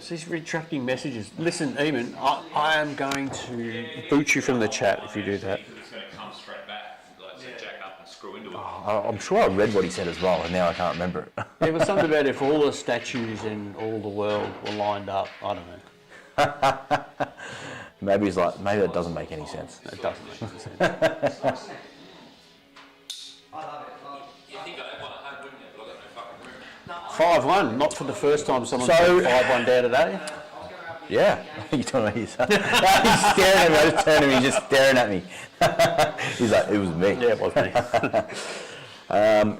So he's retracting messages. Listen, Eamon, I am going to boot you from the chat if you do that. It's going to come straight back, like jack up and screw into it. I'm sure I read what he said as well, and now I can't remember it. There was something about if all the statues in all the world were lined up. I don't know. Maybe he's like, maybe that doesn't make any sense. It doesn't make any sense. You think I want to hug, wouldn't you? But I've got no fucking room. 5-1, not for the first time someone's So- 5-1 down today. Yeah. You talking about his son? He's staring at me. I just turned to him. He's just staring at me. He's like, it was me. Yeah, it was me.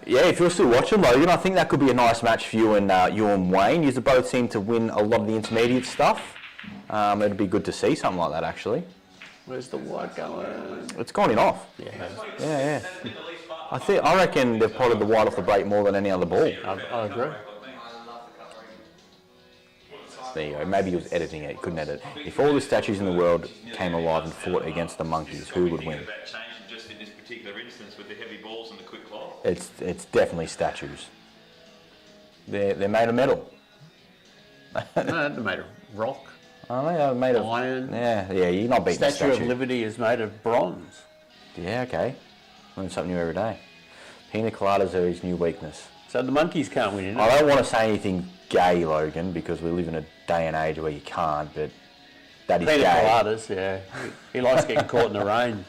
Yeah, if you're still watching, Logan, I think that could be a nice match for you and Wayne. You both seem to win a lot of the intermediate stuff. It'd be good to see something like that, actually. Where's the white going? It's gone in off. Yeah. Yeah. I reckon they've potted the white off the break more than any other ball. I agree. There you go. Maybe he was editing it. He couldn't edit. If all the statues in the world came alive and fought against the monkeys, who would win? That changed just in this particular instance with the heavy balls and the quick claw. It's definitely statues. They're made of metal. No, they're made of rock. Oh, they're made of iron. Yeah. You're not beating Statue the of statue. Liberty is made of bronze. Yeah, okay. Learn something new every day. Pina coladas are his new weakness. So the monkeys can't win, innit? I don't want to say anything gay, Logan, because we live in a day and age where you can't, but that is Pina gay. coladas, yeah. He likes getting caught in the rain.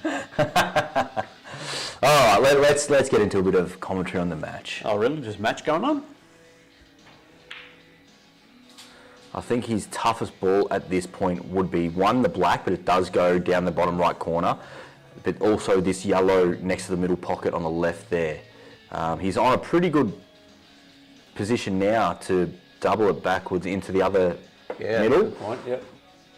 All right, let's get into a bit of commentary on the match. Oh, really? Just match going on? I think his toughest ball at this point would be, one, the black, but it does go down the bottom right corner, but also this yellow next to the middle pocket on the left there. He's on a pretty good position now to double it backwards into the other middle. Good point, yep.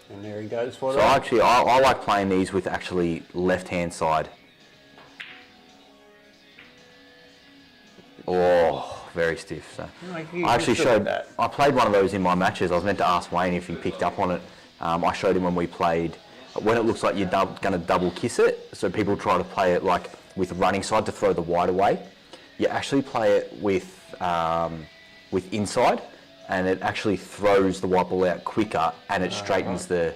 And there he goes for it. So actually, I like playing these with actually left-hand side. Oh, very stiff. So I actually showed that. I played one of those in my matches. I was meant to ask Wayne if he picked up on it. I showed him when we played when it looks like you're going to double kiss it. So people try to play it like with running side to throw the white away. You actually play it with inside, and it actually throws the white ball out quicker, and it straightens the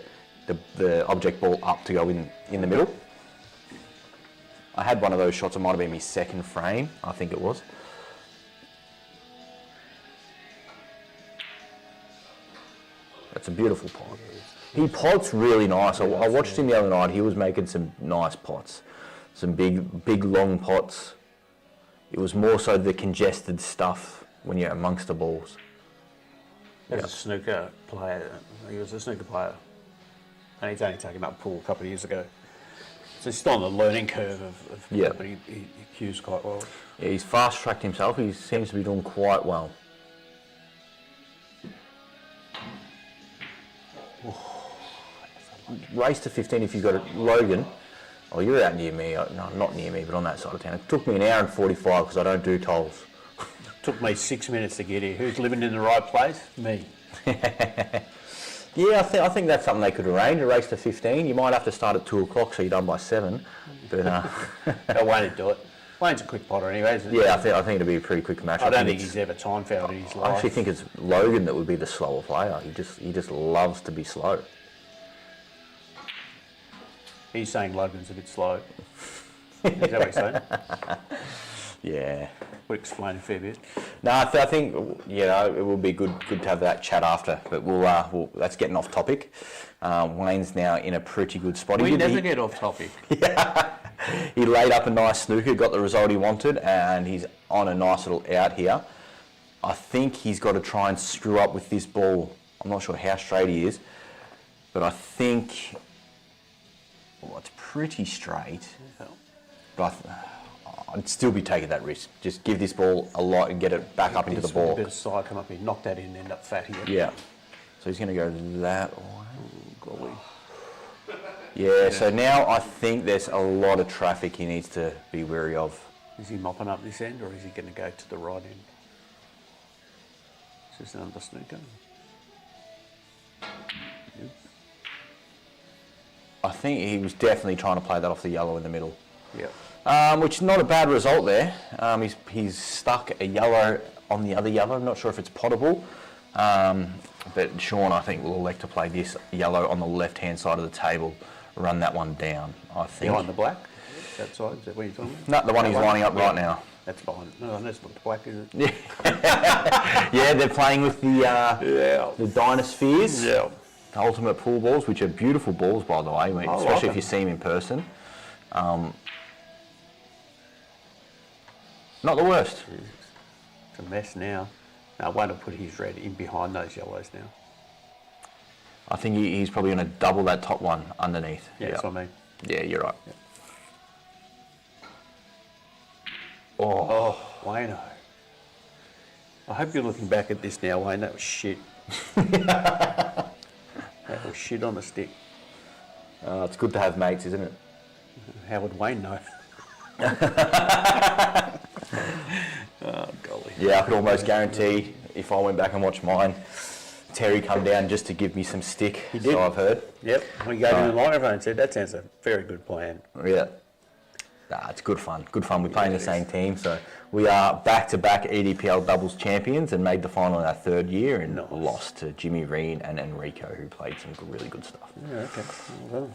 object ball up to go in the middle. I had one of those shots. It might have been my second frame, I think it was. That's a beautiful pot. He pots really nice. I watched him the other night. He was making some nice pots, some big long pots. It was more so the congested stuff when you're amongst the balls. As a snooker player, he was a snooker player, and he's only taken up pool a couple of years ago. So he's still on the learning curve of Yeah. but he cues quite well. Yeah, he's fast-tracked himself. He seems to be doing quite well. Race to 15 if you got it. Logan, oh, you're out near me. No, not near me, but on that side of town. It took me an hour and 45 because I don't do tolls. Took me 6 minutes to get here. Who's living in the right place? Me. Yeah, I think that's something they could arrange, a race to 15. You might have to start at 2 o'clock so you're done by 7. But No, Wayne would do it. Wayne's a quick potter anyway, isn't he? yeah, I think it'd be a pretty quick match. I don't think he's ever time fouled in his I life. actually think it's Logan that would be the slower player. He just loves to be slow. He's saying Logan's a bit slow. Is that what he's saying? Yeah. Would explain a fair bit. No, I think it will be good to have that chat after. But we'll that's getting off topic. Wayne's now in a pretty good spot. We never get off topic. He laid up a nice snooker, got the result he wanted, and he's on a nice little out here. I think he's got to try and screw up with this ball. I'm not sure how straight he is, but I think it's pretty straight. But I'd still be taking that risk. Just give this ball a lot and get it back up into the ball. A bit of side, come up here, knock that in, end up fat here. Yeah. So he's going to go that way. Golly. Yeah, so now I think there's a lot of traffic he needs to be wary of. Is he mopping up this end, or is he going to go to the right end? Is this another snooker? Yep. I think he was definitely trying to play that off the yellow in the middle. Yep. Which is not a bad result there. He's stuck a yellow on the other yellow. I'm not sure if it's potable. But Sean, I think, will elect to play this yellow on the left-hand side of the table, run that one down, I think. Behind the black? That side? Is that what you're talking about? No, the one he's lining up right now. That's behind. No, that's not the black, is it? Yeah, they're playing with the Dynaspheres. Yeah. The ultimate pool balls, which are beautiful balls, by the way, like especially if them. you see them in person. Not the worst. It's a mess now. No, Wayne will put his red in behind those yellows now. I think he's probably going to double that top one underneath. Yeah, that's what I mean. Yeah, you're right. Yeah. Oh, Wayno. I hope you're looking back at this now, Wayne. That was shit. That was shit on the stick. it's good to have mates, isn't it? How would Wayne know? Oh, golly. Yeah, I could almost guarantee if I went back and watched mine, Terry come down just to give me some stick. He did. So I've heard. Yep. We gave him the microphone and said, that sounds a very good plan. Yeah. Nah, it's good fun. Good fun. We play in the same team, so we are back-to-back EDPL doubles champions and made the final in our third year and Nice. lost to Jimmy Reen and Enrico, who played some really good stuff. Yeah, okay. Well done.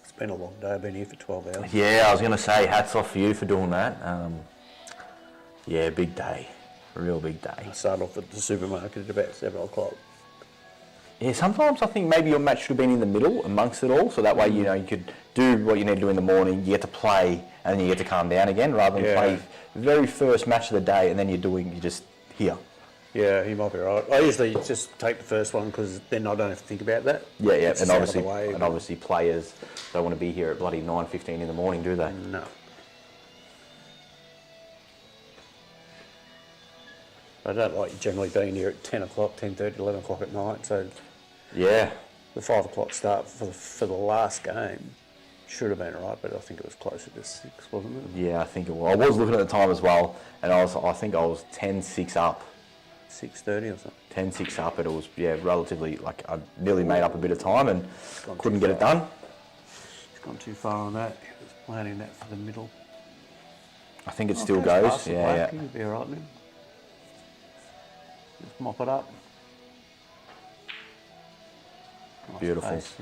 It's been a long day. I've been here for 12 hours. Yeah, I was going to say hats off for you for doing that. Yeah, big day. Real big day. I started off at the supermarket at about 7 o'clock. Yeah, sometimes I think maybe your match should have been in the middle amongst it all, so that way, you know, you could do what you need to do in the morning, you get to play, and then you get to calm down again, rather than play the very first match of the day, and then you're just here. Yeah, he might be right. I usually just take the first one because then I don't have to think about that. Yeah, It's and just out of the way. obviously players don't want to be here at bloody 9:15 in the morning, do they? No. I don't like generally being here at 10 o'clock, 10:30, 11 o'clock at night, so Yeah. the 5 o'clock start for the last game should have been right, but I think it was closer to 6, wasn't it? Yeah, I think it was. I was looking at the time as well, and I think I was 10-6 up. 6:30 or something. 10-6 up, and it was, relatively, like, I nearly made up a bit of time and gone couldn't too get it far. done. It's gone too far on that. He was planning that for the middle. I think it Oh, still goes goes. past the Yeah, black, yeah. He'll be all right now. Just mop it up. Nice Beautiful. pace,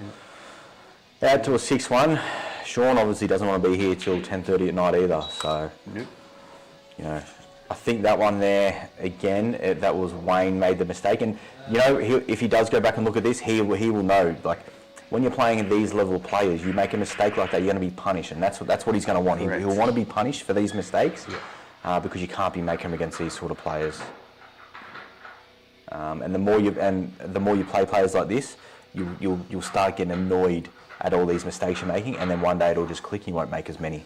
yeah. Out to a 6-1. Sean obviously doesn't want to be here till 10:30 at night either, so, Nope. you know, I think that one there, again, that was Wayne made the mistake. And, you know, if he does go back and look at this, he will know, like, when you're playing these level of players, you make a mistake like that, you're going to be punished, and that's what he's going to want. Correct. He'll want to be punished for these mistakes, because you can't be making them against these sort of players. And the more you play players like this, you'll start getting annoyed at all these mistakes you're making, and then one day it'll just click. You won't make as many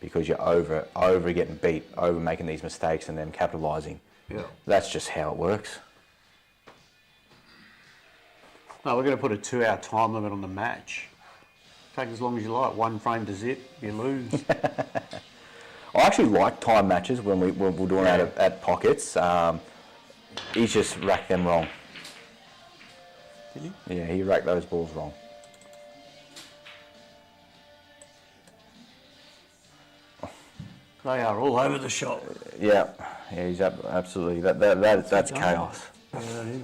because you're over getting beat, over making these mistakes, and then capitalising. Yeah. That's just how it works. No, we're going to put a 2-hour time limit on the match. Take as long as you like. 1 frame to zip, you lose. I actually like time matches when we're doing it at pockets. He's just racked them wrong. Did he? Yeah, he racked those balls wrong. They are all over the shop. Yeah, he's absolutely that's chaos. Yeah, that is.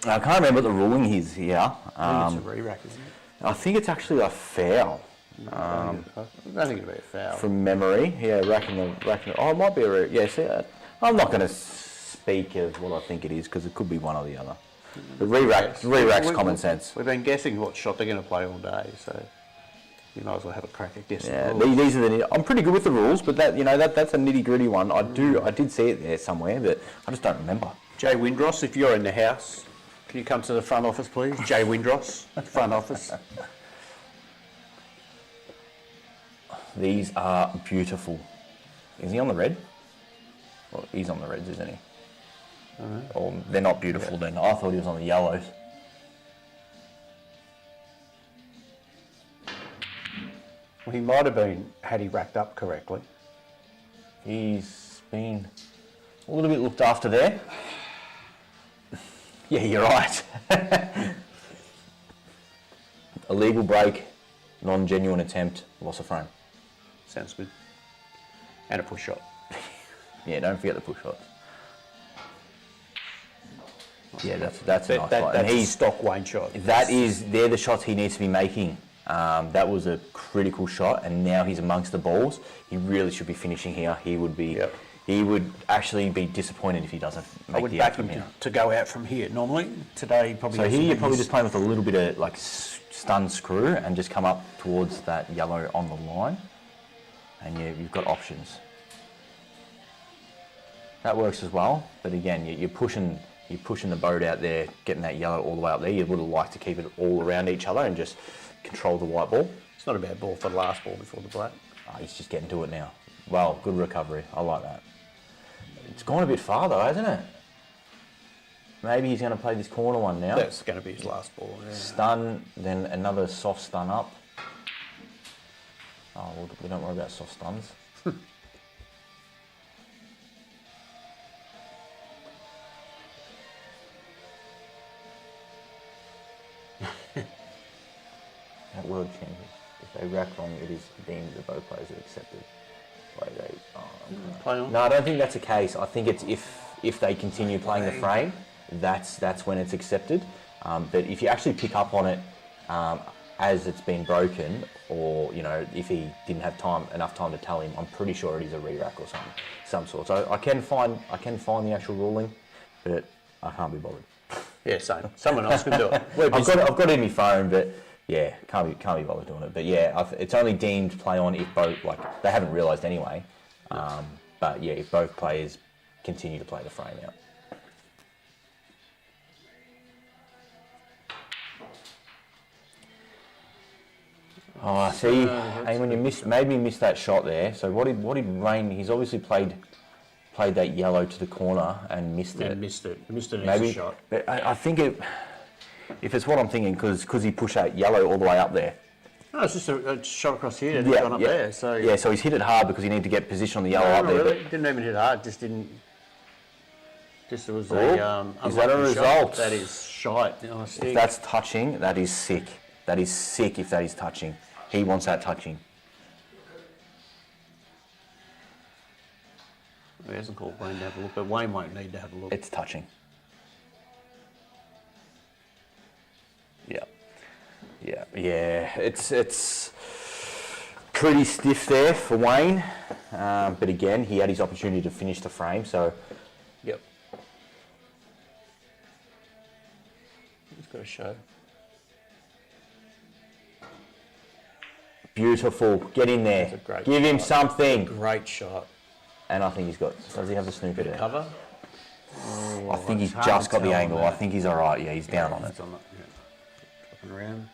I can't remember what the ruling is here. I think it's a re-rack, isn't it? I think it's actually a foul. I don't think it'd be a foul. From memory, racking the. Oh, it might be a. Yeah, see, I'm not going to speak of what I think it is because it could be one or the other. The re-rack's common sense. We've been guessing what shot they're going to play all day, so you might as well have a crack at guessing. Yeah, the rules. these are the. I'm pretty good with the rules, but that's a nitty gritty one. I did see it there somewhere, but I just don't remember. Jay Windross, if you're in the house, can you come to the front office, please? Jay Windross, front office. These are beautiful. Is he on the red? Well, he's on the reds, isn't he? Or they're not beautiful then. I thought he was on the yellows. Well, he might have been, had he racked up correctly. He's been a little bit looked after there. Yeah, you're right. Illegal break, non-genuine attempt, loss of frame. Sounds good. And a push shot. Yeah, don't forget the push shots. Yeah, that's a nice shot. That's And a stock Wayne shot. they're the shots he needs to be making. That was a critical shot, and now he's amongst the balls. He really should be finishing here. He would be. Yep. He would actually be disappointed if he doesn't make I would the back outcome him here. to go out from here. Normally, today probably. So has here some you're probably biggies. just playing with a little bit of like stun screw and just come up towards that yellow on the line, and you've got options. That works as well. But again, you're pushing the boat out there, getting that yellow all the way up there. You would have liked to keep it all around each other and just control the white ball. It's not a bad ball for the last ball before the black. Oh, he's just getting to it now. Well, good recovery. I like that. It's gone a bit far though, hasn't it? Maybe he's going to play this corner one now. That's going to be his last ball. Yeah. Stun, then another soft stun up. Oh, well, we don't worry about soft stuns. At World Champions, if they rack wrong, it is deemed that both players are accepted. Play on. No, I don't think that's the case. I think it's if they continue playing the frame, that's when it's accepted. But if you actually pick up on it as it's been broken, or if he didn't have enough time to tell him, I'm pretty sure it is a re-rack or some sort. So I can find the actual ruling, but I can't be bothered. Yeah, same. Someone else can do it. I've got it in my phone, but yeah, can't be bothered doing it. But yeah, it's only deemed play on if both, they haven't realised anyway. But yeah, if both players continue to play the frame out. Oh, I see. Hey, when you made me miss that shot there. So what did Rain? He's obviously played that yellow to the corner and missed it. Missed an Maybe, easy shot. But I think if it's what I'm thinking, because he pushed that yellow all the way up there. No, it's just a shot across here and it's gone up there. So yeah, so he's hit it hard because he needed to get position on the yellow up no, there. really. Didn't even hit hard. Just didn't. Just it was a. Is that a unlucky shot. result? That is shite. Oh, If that's touching, that is sick. That is sick if that is touching. He wants that touching. He hasn't called Wayne to have a look, but Wayne won't need to have a look. It's touching. Yeah. It's pretty stiff there for Wayne, but again, he had his opportunity to finish the frame, so. Yep. He's got a show. Beautiful. Get in there. That's a great Give him shot. something. Great shot. And I think he's got. Does he have the snooker there? Cover. I think he's just got the angle. I think he's all right. Yeah, he's down on it. He's on it. Yeah. Dropping around.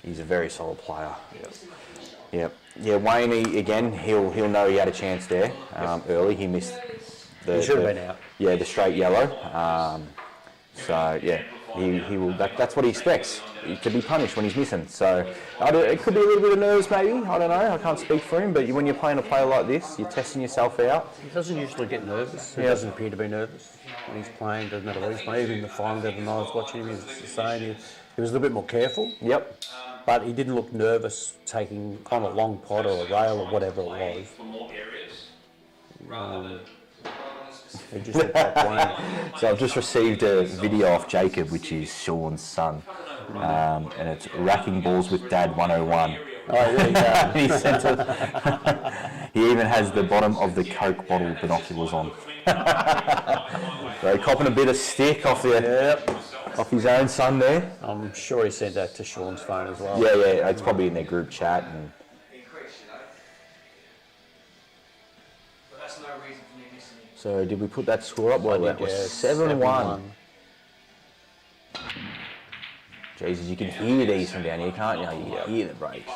He's a very solid player. Yep. Yeah, Wayne, again, he'll know he had a chance there early. He missed He should have been out. Yeah, the straight yellow. So yeah, he will. That's what he expects. To be punished when he's missing. So it could be a little bit of nerves, maybe. I don't know. I can't speak for him. But when you're playing a player like this, you're testing yourself out. He doesn't usually get nervous. He doesn't appear to be nervous when he's playing. Doesn't matter what he's playing. Even in the final the other night, I was watching him. He was the same. He was a little bit more careful. Yep. But he didn't look nervous taking on a long pot or a rail or whatever it was. For more areas. He just looked like Wayne. So I've just received a video off Jacob, which is Sean's son, and it's racking balls with Dad 101. Oh, yeah, He sent it. He even has the bottom of the Coke bottle binoculars on. So copping a bit of stick off his own son there. I'm sure he sent that to Sean's phone as well. Yeah, it's probably in their group chat. And so did we put that score up? Well, that was 7-1. Jesus, you can hear these from down here, can't you? You can hear the brakes.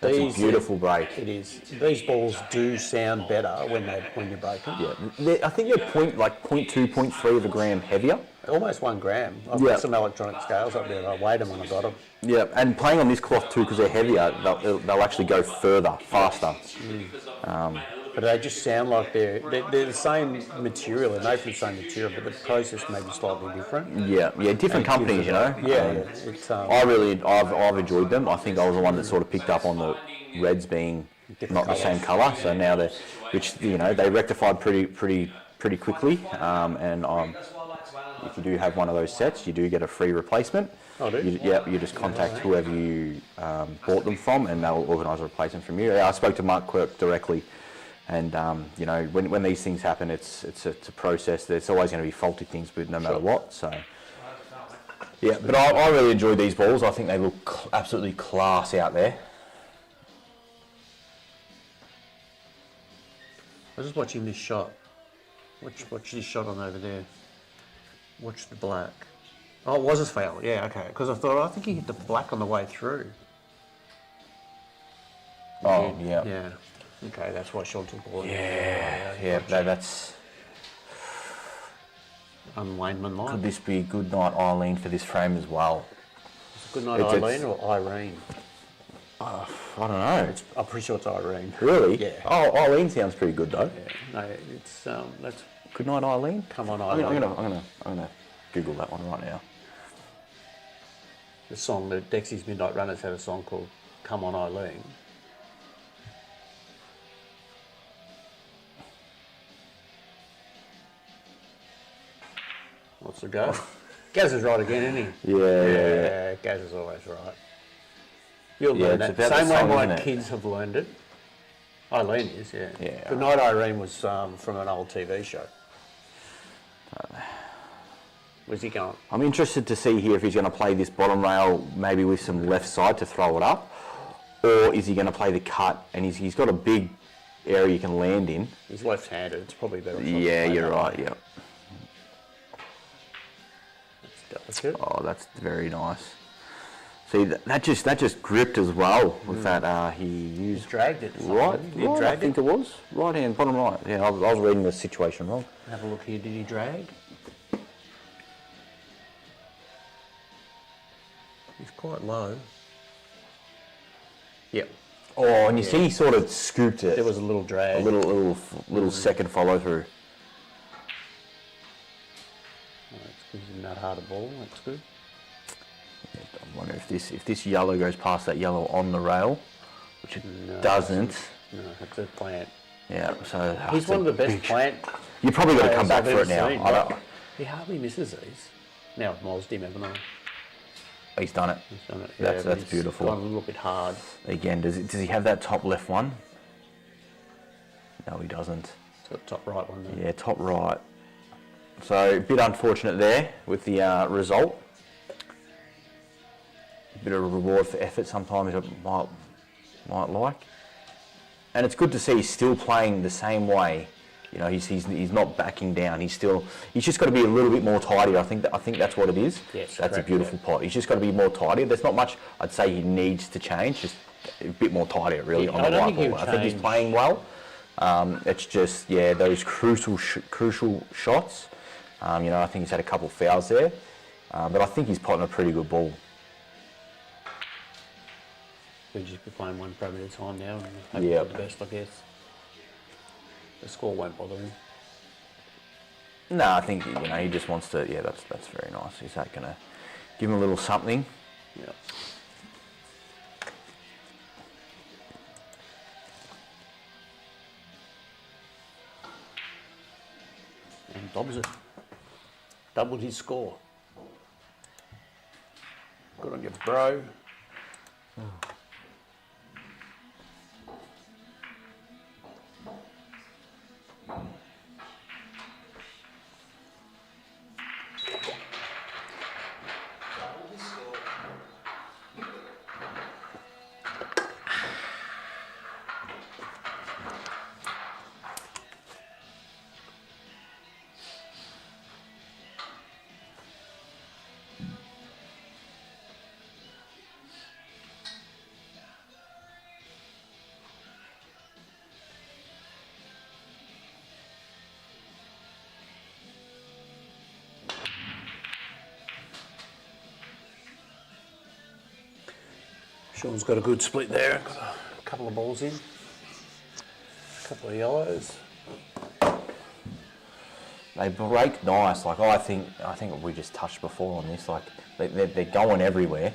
That's a beautiful break. It is. These balls do sound better when you break them. Yeah, I think they're 0.2, 0.3 of a gram heavier. Almost 1 gram. I've got some electronic scales up there. I weighed them when I got them. Yeah, and playing on this cloth too, because they're heavier, they'll actually go further, faster. But they just sound like they're the same material. They're made from the same material, but the process may be slightly different. Yeah, different companies, you know. It's, I've enjoyed them. I think I was the one that sort of picked up on the reds being not the same colour. So now they rectified pretty quickly. If you do have one of those sets, you do get a free replacement. Oh, do you? You just contact whoever you bought them from, and they'll organise a replacement from you. I spoke to Mark Quirk directly. And when these things happen, it's a process. There's always going to be faulty things, but no matter what. So, yeah. But I really enjoy these balls. I think they look absolutely class out there. I was just watching this shot. Watch this shot on over there. Watch the black. Oh, it was a foul. Yeah, okay. Because I think he hit the black on the way through. Oh, yeah. Yeah. Okay, that's why Sean took the ball. Yeah, that's... Unlaneman line. Could this be good night Eileen for this frame as well? Good night, Eileen or Irene? I don't know. I'm pretty sure it's Irene. Really? Yeah. Oh, Eileen sounds pretty good though. Yeah. No, it's that's. Good night, Eileen. Come on, I'm Eileen. gonna Google that one right now. The song, the Dexy's Midnight Runners had a song called "Come On, Eileen." What's the go? Gaz is right again, isn't he? Yeah. Gaz is always right. You'll Yeah, learn it's that. about Same the way song, my isn't it? kids have learned it. Eileen is, yeah. Yeah. Good Night Irene was from an old TV show. Where's he going? I'm interested to see here if he's going to play this bottom rail maybe with some left side to throw it up, or is he going to play the cut and he's got a big area you can land in. He's left-handed. It's probably better. Yeah, you're right. Yeah. That's good. Oh, that's very nice. See, that just gripped as well with that. He used He's dragged it. right. He I dragged think it was right hand, bottom right. Yeah, I was reading the situation wrong. Have a look here. Did he drag? He's quite low. Yep. Oh, and you see, he sort of scooped it. There was a little drag. a little second follow through. Oh, that's good. He's not hard a ball. That's good. I wonder if this yellow goes past that yellow on the rail, which it doesn't. No, it's a plant. Yeah, so He's one of the best plant. You probably got to come players back I've for it ever now. seen, I don't, but He hardly misses these. Now I've mozzed him, haven't I? he's done it. He's done it. That's but he's beautiful. Gone a little bit hard. Again, does he have that top left one? No, he doesn't. It's got top right one there. Yeah, top right. So a bit unfortunate there with the result. A bit of a reward for effort sometimes I might like. And it's good to see he's still playing the same way. You know, he's not backing down. He's just got to be a little bit more tidy. I think that's what it is. Yes, that's correct, a beautiful pot. He's just got to be more tidy. There's not much I'd say he needs to change. Just a bit more tidy, really, on the don't white think he'll ball. I think he's change. playing well. It's just those crucial shots. You know, I think he's had a couple of fouls there, but I think he's potting a pretty good ball. We'll just be playing one program at a time now and hope Yep. for the best, I guess. The score won't bother him. No, I think he just wants to. Yeah, that's very nice. Is that gonna give him a little something? Yeah. And Dobbs it. Doubled his score. Good on you, bro. Sean's got a good split there. Got a couple of balls in. A couple of yellows. They break nice. Like I think we just touched before on this. Like they're going everywhere.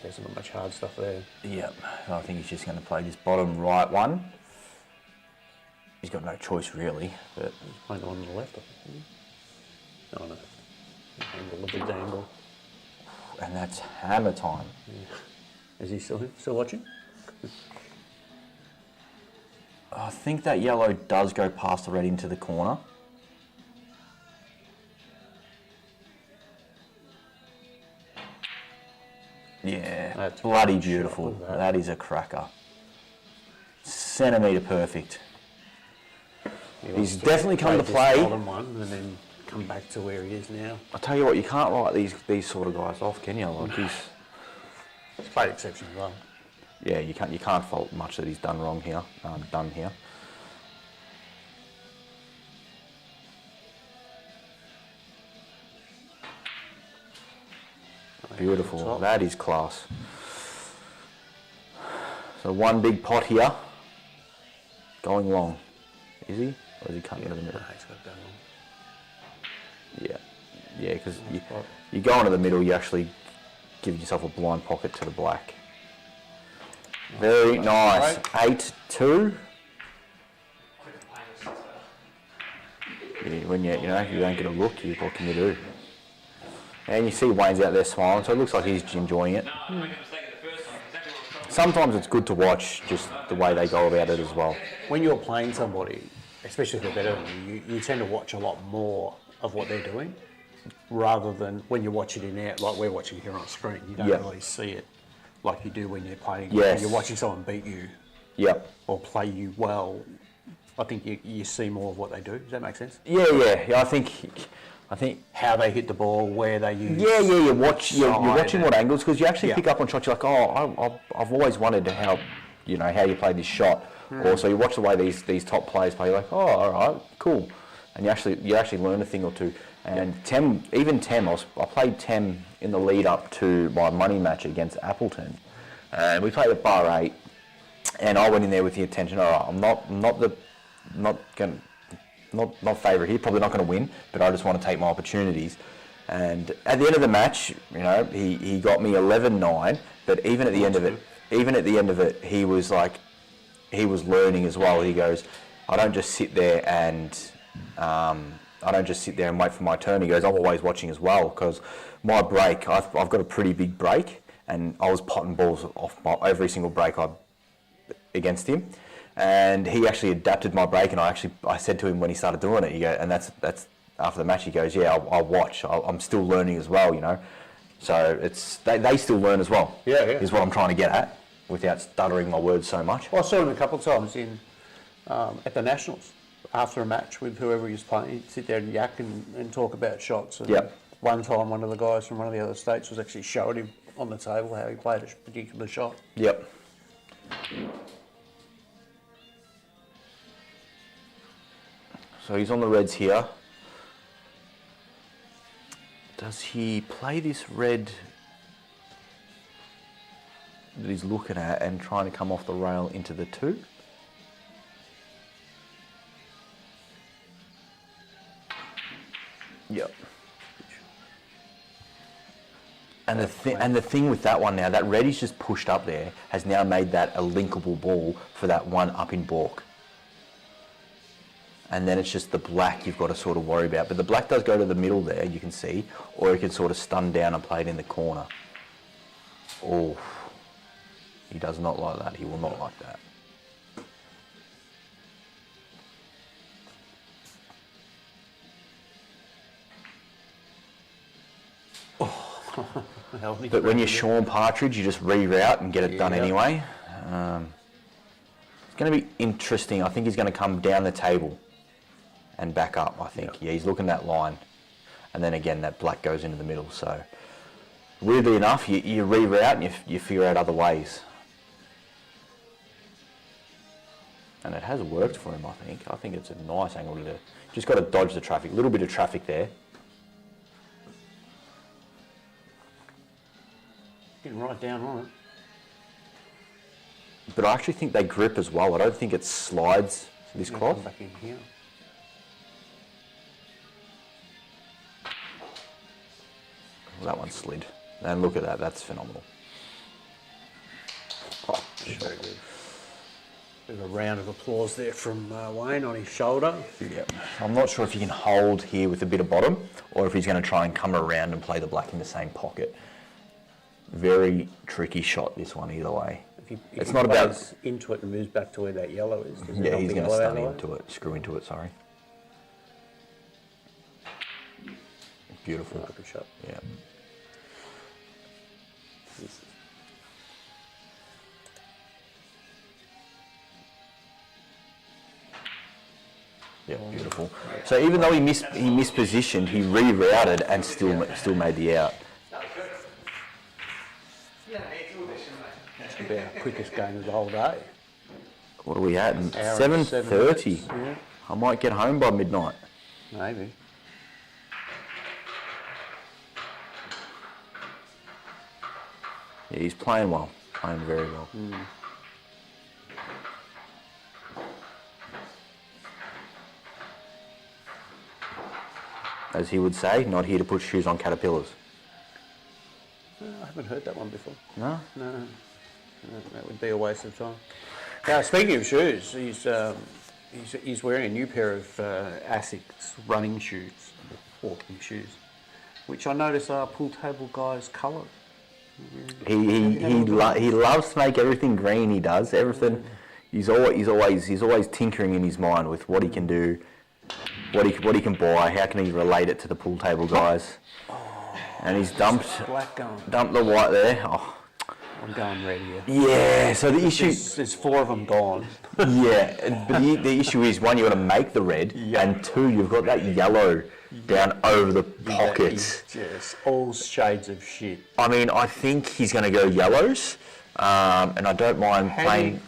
There's not much hard stuff there. Yep. I think he's just going to play this bottom right one. He's got no choice really. But He's playing the one on the left, I think. Oh no. Angle, a big angle. and that's hammer time. Is he still watching? I think that yellow does go past the red into the corner. Yeah, That's bloody a good shot, beautiful. look at that. That is a cracker. centimetre perfect. He He's wants to definitely come to this play. bottom one and then come back to where he is now. I tell you what, you can't write these sort of guys off, can you? Like He's played exceptionally well. yeah, you can't fault much that he's done wrong here, done here. Beautiful, that is class. So one big pot here, going long. Is he? Or is he cutting into the middle? No, he's got that one. Yeah, yeah, because you go into the middle, you actually give yourself a blind pocket to the black. Very nice. 8-2. Yeah, when you know, if you don't get a look, what can you do? And you see Wayne's out there smiling, so it looks like he's enjoying it. No, I make a mistake in the first one. Exactly what I was trying to Sometimes it's good to watch just the way they go about it as well. When you're playing somebody, especially if they're better than you tend to watch a lot more of what they're doing, rather than when you watch it in out, like we're watching here on screen. You don't really see it like you do when you're playing. Yes. When you're watching someone beat you Yep. or play you well. I think you see more of what they do. Does that make sense? Yeah. I think. How they hit the ball, where they use. Yeah. You're watching side what angles because you actually Yeah. pick up on shots. You're like, oh, I've always wondered how you played this shot. Or so you watch the way these top players play. You're like, oh, all right, cool, and you actually learn a thing or two. And Tem, I played Tem in the lead up to my money match against Appleton, and we played at bar 8, and I went in there with the intention, all right, I'm not favourite here, probably not going to win, but I just want to take my opportunities. And at the end of the match, he got me 11-9, but even at the end of it, he was like, he was learning as well. He goes, I don't just sit there and wait for my turn. He goes, I'm always watching as well because my break, I've got a pretty big break, and I was potting balls off every single break against him. And he actually adapted my break, and I said to him when he started doing it, and that's after the match. He goes, yeah, I'll watch. I'm still learning as well, So it's they still learn as well. Yeah. Is what I'm trying to get at, without stuttering my words so much. Well, I saw him a couple of times at the Nationals after a match with whoever he was playing. He'd sit there and yak and talk about shots. And Yep. One time, one of the guys from one of the other states was actually showing him on the table how he played a particular shot. Yep. So he's on the reds here. Does he play this red that he's looking at and trying to come off the rail into the 2? Yep. And the thing with that one now, that red he's just pushed up there has now made that a linkable ball for that one up in balk. And then it's just the black you've got to sort of worry about. But the black does go to the middle there, you can see, or he can sort of stun down and play it in the corner. Oh, he does not like that. He will not like that. But when you're Sean Partridge, you just reroute and get it done anyway. It's going to be interesting. I think he's going to come down the table and back up, I think. Yeah, he's looking that line. And then again, that black goes into the middle. So, weirdly enough, you reroute and you figure out other ways. And it has worked for him, I think. I think it's a nice angle to do. Just got to dodge the traffic. A little bit of traffic there. Getting right down on it. But I actually think they grip as well. I don't think it slides this cloth. Come back in here. That one slid. And look at that, that's phenomenal. Oh, very good. Bit of a round of applause there from Wayne on his shoulder. Yep. I'm not sure if he can hold here with a bit of bottom or if he's going to try and come around and play the black in the same pocket. Very tricky shot, this one, either way. If it's he not about plays into it and moves back to where that yellow is. Does it yeah, knock he's the going to yellow out stun of the way? into it, screw into it, sorry. Beautiful. Oh, good shot. Yeah. example. So even though he mispositioned, he rerouted and still made the out. It's about the quickest game of the whole day. What are we at? Hour and 7:30. 7 minutes, I might get home by midnight. yeah, maybe. Yeah, he's playing well, playing very well. As he would say, not here to put shoes on caterpillars. I haven't heard that one before. No? No, that would be a waste of time. Now, speaking of shoes, he's wearing a new pair of Asics running shoes, walking shoes, which I notice are pool table guys' colour. He loves to make everything green. He does everything. He's always tinkering in his mind with what he can do, what he can buy, how can he relate it to the pool table guys. And he's dumped the white there. Oh. I'm going red here. Yeah, so the issue... There's 4 of them gone. Yeah, but the issue is, one, you've got to make the red, and 2, you've got that yellow down over the pockets. Just all shades of shit. I mean, I think he's going to go yellows, and I don't mind playing...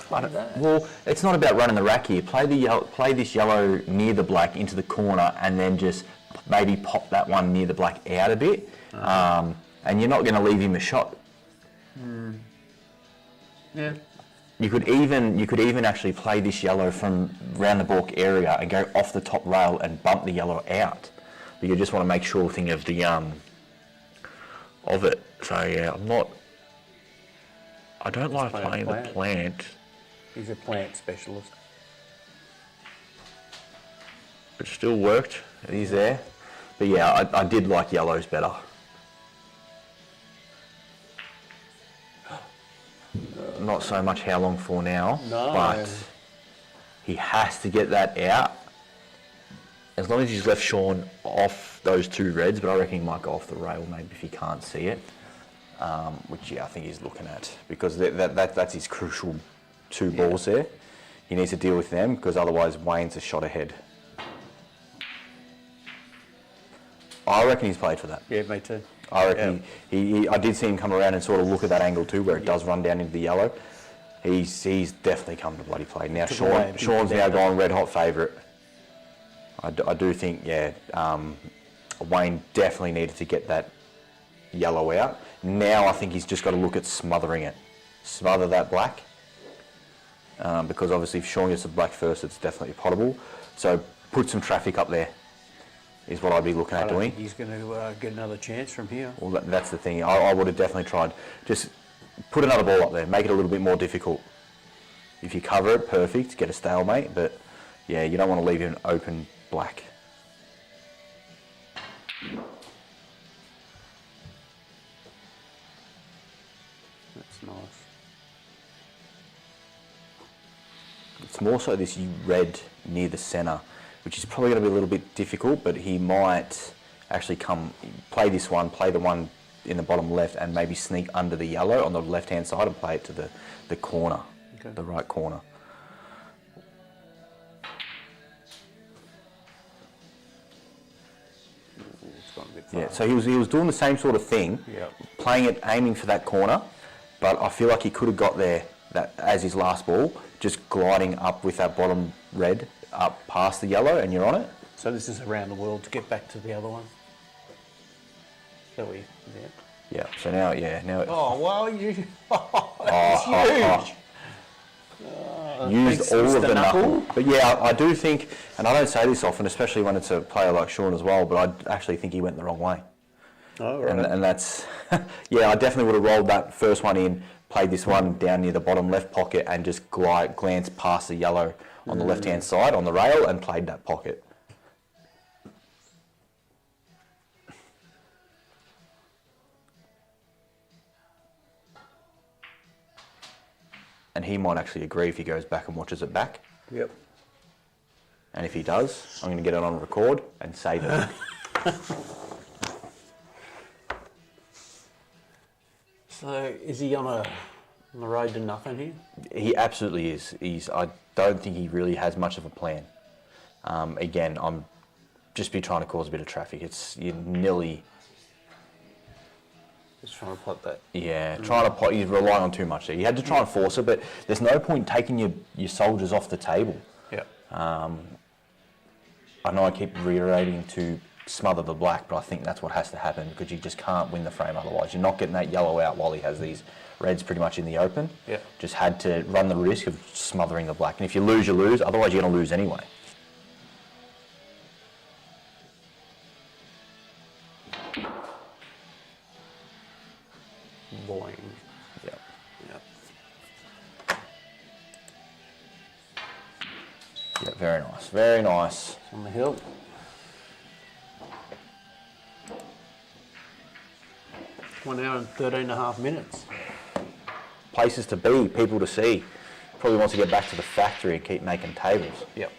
Well, it's not about running the rack here. Play this yellow near the black into the corner, and then just maybe pop that one near the black out a bit, and you're not going to leave him a shot. Yeah. You could even actually play this yellow from round the balk area and go off the top rail and bump the yellow out. But you just want to make sure thing of the of it. So yeah, I don't like playing the plant. He's a plant specialist. It still worked. He's there. But yeah, I did like yellows better. Not so much how long for now, but he has to get that out. As long as he's left Sean off those 2 reds, but I reckon he might go off the rail maybe if he can't see it, which I think he's looking at, because that's his crucial 2 balls there. He needs to deal with them, because otherwise Wayne's a shot ahead. I reckon he's played for that. Yeah, me too. I reckon I did see him come around and sort of look at that angle too, where it does run down into the yellow. He's definitely come to bloody play. Now Sean's now gone red hot favourite. I do think, Wayne definitely needed to get that yellow out. Now I think he's just got to look at smothering it. Smother that black. Because obviously if Sean gets the black first, it's definitely potable. So put some traffic up there. Is what I'd be looking at doing. He's going to get another chance from here. Well, that's the thing. I would have definitely tried. Just put another ball up there. Make it a little bit more difficult. If you cover it, perfect. Get a stalemate. But yeah, you don't want to leave it an open black. That's nice. It's more so this red near the centre, which is probably going to be a little bit difficult, but he might actually play this one, play the one in the bottom left, and maybe sneak under the yellow on the left-hand side and play it to the corner, the right corner. Yeah, so he was doing the same sort of thing, playing it, aiming for that corner, but I feel like he could have got there as his last ball, just gliding up with that bottom red, up past the yellow, and you're on it. So this is around the world to get back to the other one. So Yeah. So now. Oh well, you. It's huge. Used all of the knuckle. But yeah, I do think, and I don't say this often, especially when it's a player like Sean as well, but I actually think he went the wrong way. Oh right. And that's, yeah, I definitely would have rolled that first one in, played this one down near the bottom left pocket, and just glance past the yellow on the left-hand side on the rail and played that pocket. And he might actually agree if he goes back and watches it back. Yep. And if he does, I'm going to get it on record and save it. So is he on the road to nothing here? He absolutely is. I don't think he really has much of a plan. Again, I'm just be trying to cause a bit of traffic. You're nearly, Just trying to pot that. yeah, trying to pot. You're relying on too much there. You had to try and force it, but there's no point taking your soldiers off the table. Yeah. I know I keep reiterating to smother the black, but I think that's what has to happen because you just can't win the frame otherwise. You're not getting that yellow out while he has these reds pretty much in the open. Yeah. Just had to run the risk of smothering the black. And if you lose, you lose. Otherwise, you're going to lose anyway. Boing. Yeah. Yeah. Yeah, very nice. Very nice. On the hill. 1 hour and 13.5 minutes. Places to be, people to see. Probably wants to get back to the factory and keep making tables. Yep.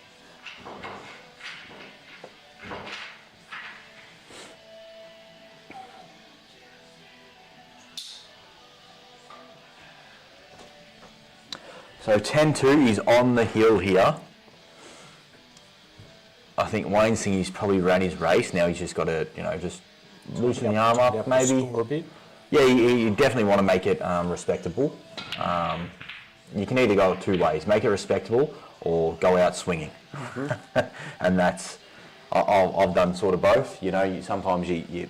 So 10-2 is on the hill here. I think Wayne's thinking he's probably ran his race. Now he's just got to, just loosen the arm up maybe. A bit. Yeah, you definitely want to make it respectable. You can either go 2 ways, make it respectable or go out swinging. And that's, I've done sort of both. Sometimes you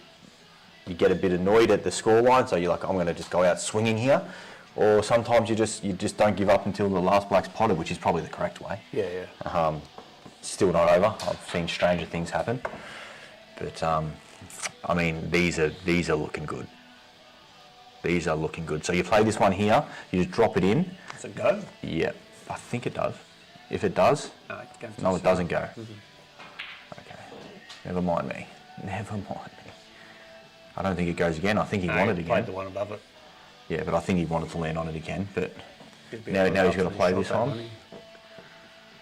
get a bit annoyed at the scoreline, so you're like, I'm going to just go out swinging here. Or sometimes you just don't give up until the last black's potted, which is probably the correct way. Yeah, yeah. Still not over. I've seen stranger things happen. But, I mean, these are looking good. These are looking good. So you play this one here, you just drop it in. Does it go? Yeah, I think it does. If it does, no, it doesn't go. Okay, never mind me. Never mind me. I don't think it goes again. I think he wanted it again. Played the one above it. Yeah, but I think he wanted to land on it again. But Could be now a he's got to rough play shot this that one. one.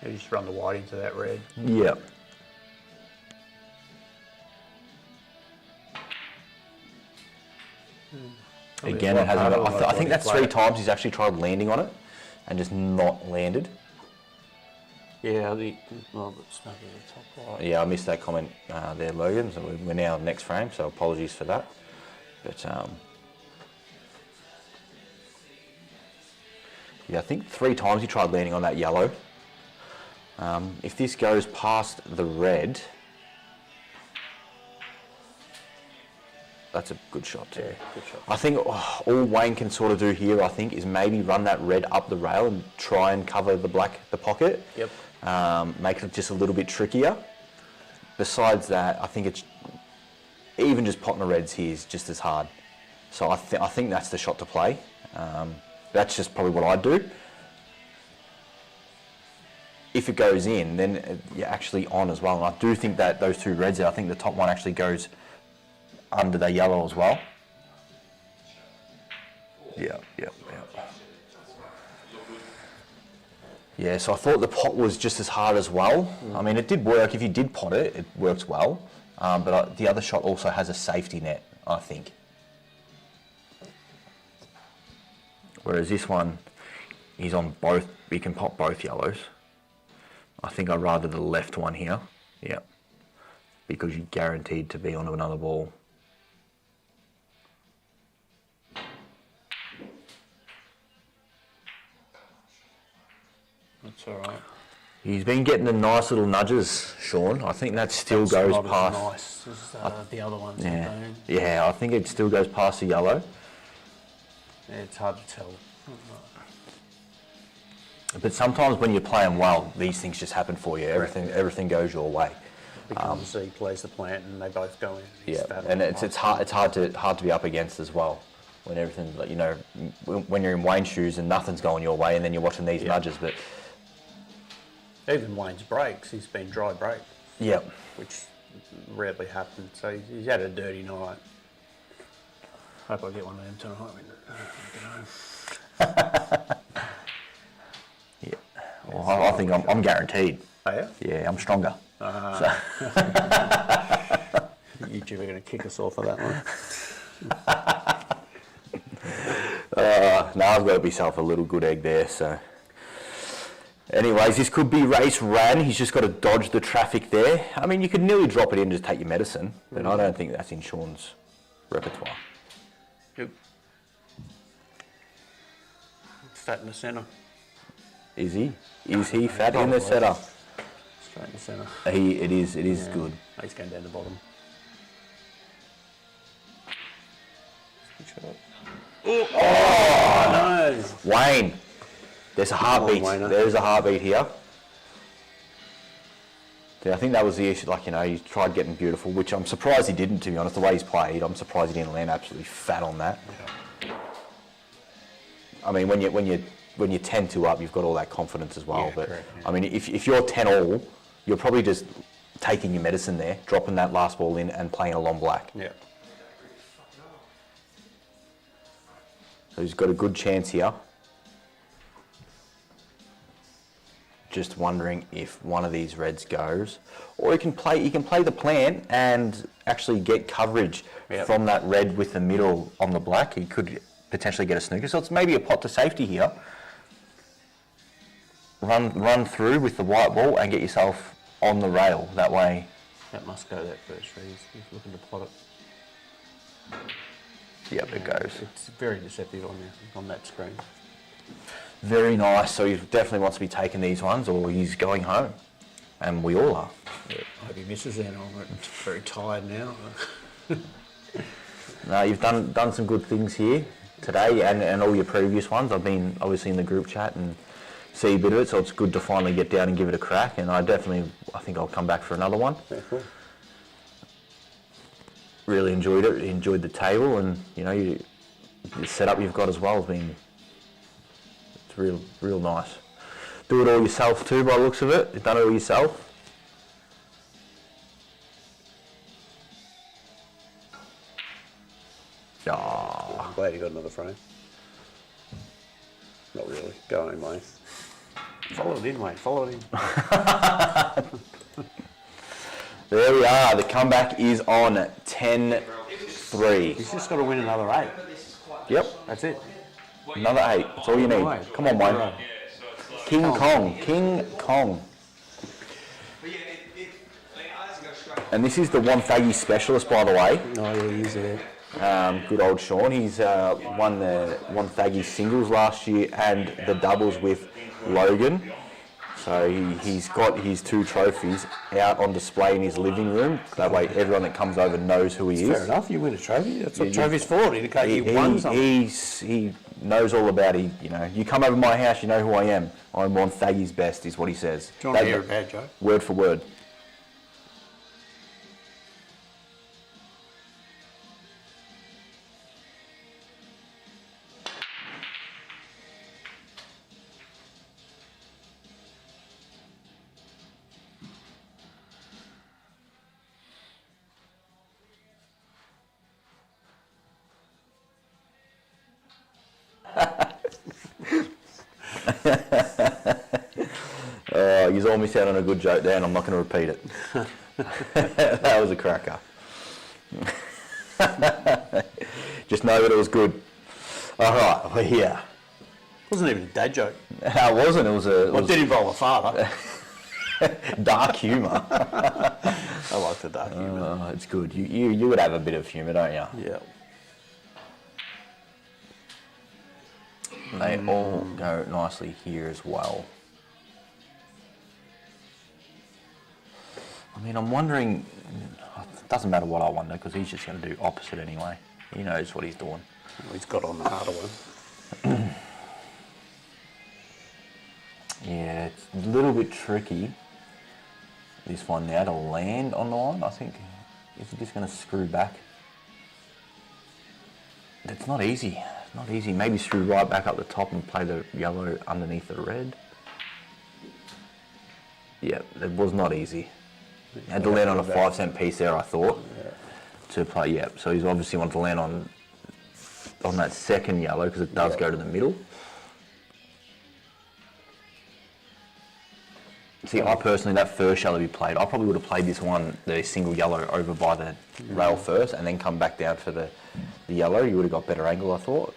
You just run the white into that red. Yeah. Again, it hasn't. I think that's 3 times he's actually tried landing on it, and just not landed. Yeah, it's maybe the top right. Yeah, I missed that comment there, Logan. So we're now next frame, so apologies for that. But yeah, I think 3 times he tried landing on that yellow. If this goes past the red, that's a good shot too. Yeah, good shot. I think all Wayne can sort of do here, I think, is maybe run that red up the rail and try and cover the pocket. Yep. Make it just a little bit trickier. Besides that, I think it's even just potting the reds here is just as hard. So I think that's the shot to play. That's just probably what I'd do. If it goes in, then you're actually on as well. And I do think that those 2 reds there, I think the top one actually goes under the yellow as well. Yeah. Yeah, so I thought the pot was just as hard as well. I mean, it did work. If you did pot it, it works well. But the other shot also has a safety net, I think. Whereas this one, he's on both, he can pot both yellows. I think I'd rather the left one here. Yeah. Because you're guaranteed to be onto another ball. That's all right. He's been getting the nice little nudges, Sean. I think that still goes not past. as nice as the other ones. Yeah. Have been. Yeah, I think it still goes past the yellow. Yeah, it's hard to tell. But sometimes when you're playing well, these things just happen for you. Everything goes your way. Becomes he plays the plant and they both go in. Yeah, and it's hard to be up against as well. When everything, like, when you're in Wayne's shoes and nothing's going your way, and then you're watching these nudges. But even Wayne's breaks, he's been dry break. Yeah. Which rarely happens. So he's had a dirty night. Hope I get one of them tonight. Yeah. Well, I think I'm guaranteed. Oh, yeah? Yeah, I'm stronger. You two are going to kick us off for that one. No, I've got to be myself a little good egg there. So Anyways, this could be race ran. He's just got to dodge the traffic there. I mean, you could nearly drop it in and just take your medicine, but I don't think that's in Sean's repertoire. Yep. Fat in the centre. Is he? Is he fat in the centre? Straight in the centre. It is good. He's going down the bottom. Oh, no. Wayne, there's a heartbeat. There's a heartbeat here. Yeah, I think that was the issue. Like, you know, he tried getting beautiful, which I'm surprised he didn't, to be honest. The way he's played, I'm surprised he didn't land absolutely fat on that. Yeah. I mean, when you're 10-2 up, you've got all that confidence as well. Yeah, but correct, yeah. I mean, if you're 10-all, you're probably just taking your medicine there, dropping that last ball in, and playing a long black. Yeah. So he's got a good chance here. Just wondering if one of these reds goes, or he can play the plan and actually get coverage from that red with the middle on the black. He could potentially get a snooker. So it's maybe a pot to safety here. Run through with the white ball and get yourself on the rail. That way. That must go that first tree. He's looking to plot it. Yep, it goes. It's very deceptive on that screen. Very nice. So he definitely wants to be taking these ones, or he's going home, and we all are. Yeah, I hope he misses then. I'm very tired now. No, you've done some good things here today, and all your previous ones. I've been obviously in the group chat and see a bit of it, so it's good to finally get down and give it a crack. And I think I'll come back for another one. Yeah, cool. Really enjoyed it. Enjoyed the table, and you know, the setup you've got as well has been. It's real nice. Do it all yourself too, by the looks of it. You've done it all yourself. I'm glad you got another frame. Not really. Go on, Wayne. Follow it in, Wayne. Follow it in. There we are. The comeback is on 10-3. He's just got to win another 8. Yep. That's it. Another 8. That's all you need. Come on, Wayne. King Kong. And this is the one Thaggy specialist, by the way. Oh, yeah, he's there. Good old Sean. He's won the one Thaggy singles last year and the doubles with Logan. So he's got his 2 trophies out on display in his living room. That way everyone that comes over knows who he is. Fair enough, you win a trophy. That's what trophy's for. He won something. He knows all about it. You know, you come over my house, you know who I am. I'm one Thaggy's best, is what he says. Do you want to hear a bad joke? Word for word. You all missed out on a good joke there, and I'm not going to repeat it. That was a cracker. Just know that it was good. All right, we're here. Wasn't even a dad joke. It wasn't. It was a. It did involve a father. Dark humour. I like the dark humour. It's good. You would have a bit of humour, don't you? Yeah. They all go nicely here as well. I mean, I'm wondering, it doesn't matter what I wonder, because he's just going to do opposite anyway. He knows what he's doing. Well, he's got on the harder one. Yeah, it's a little bit tricky, this one now, to land on the line. I think, is he just going to screw back? It's not easy. It's not easy. Maybe screw right back up the top and play the yellow underneath the red. Yeah, it was not easy. Had to land on a 5-cent piece there, I thought, to play. Yeah, so he's obviously wanted to land on that second yellow, because it does go to the middle. See, I personally, that first yellow he played, I probably would have played this one, the single yellow, over by the rail first, and then come back down for the yellow. You would have got better angle, I thought.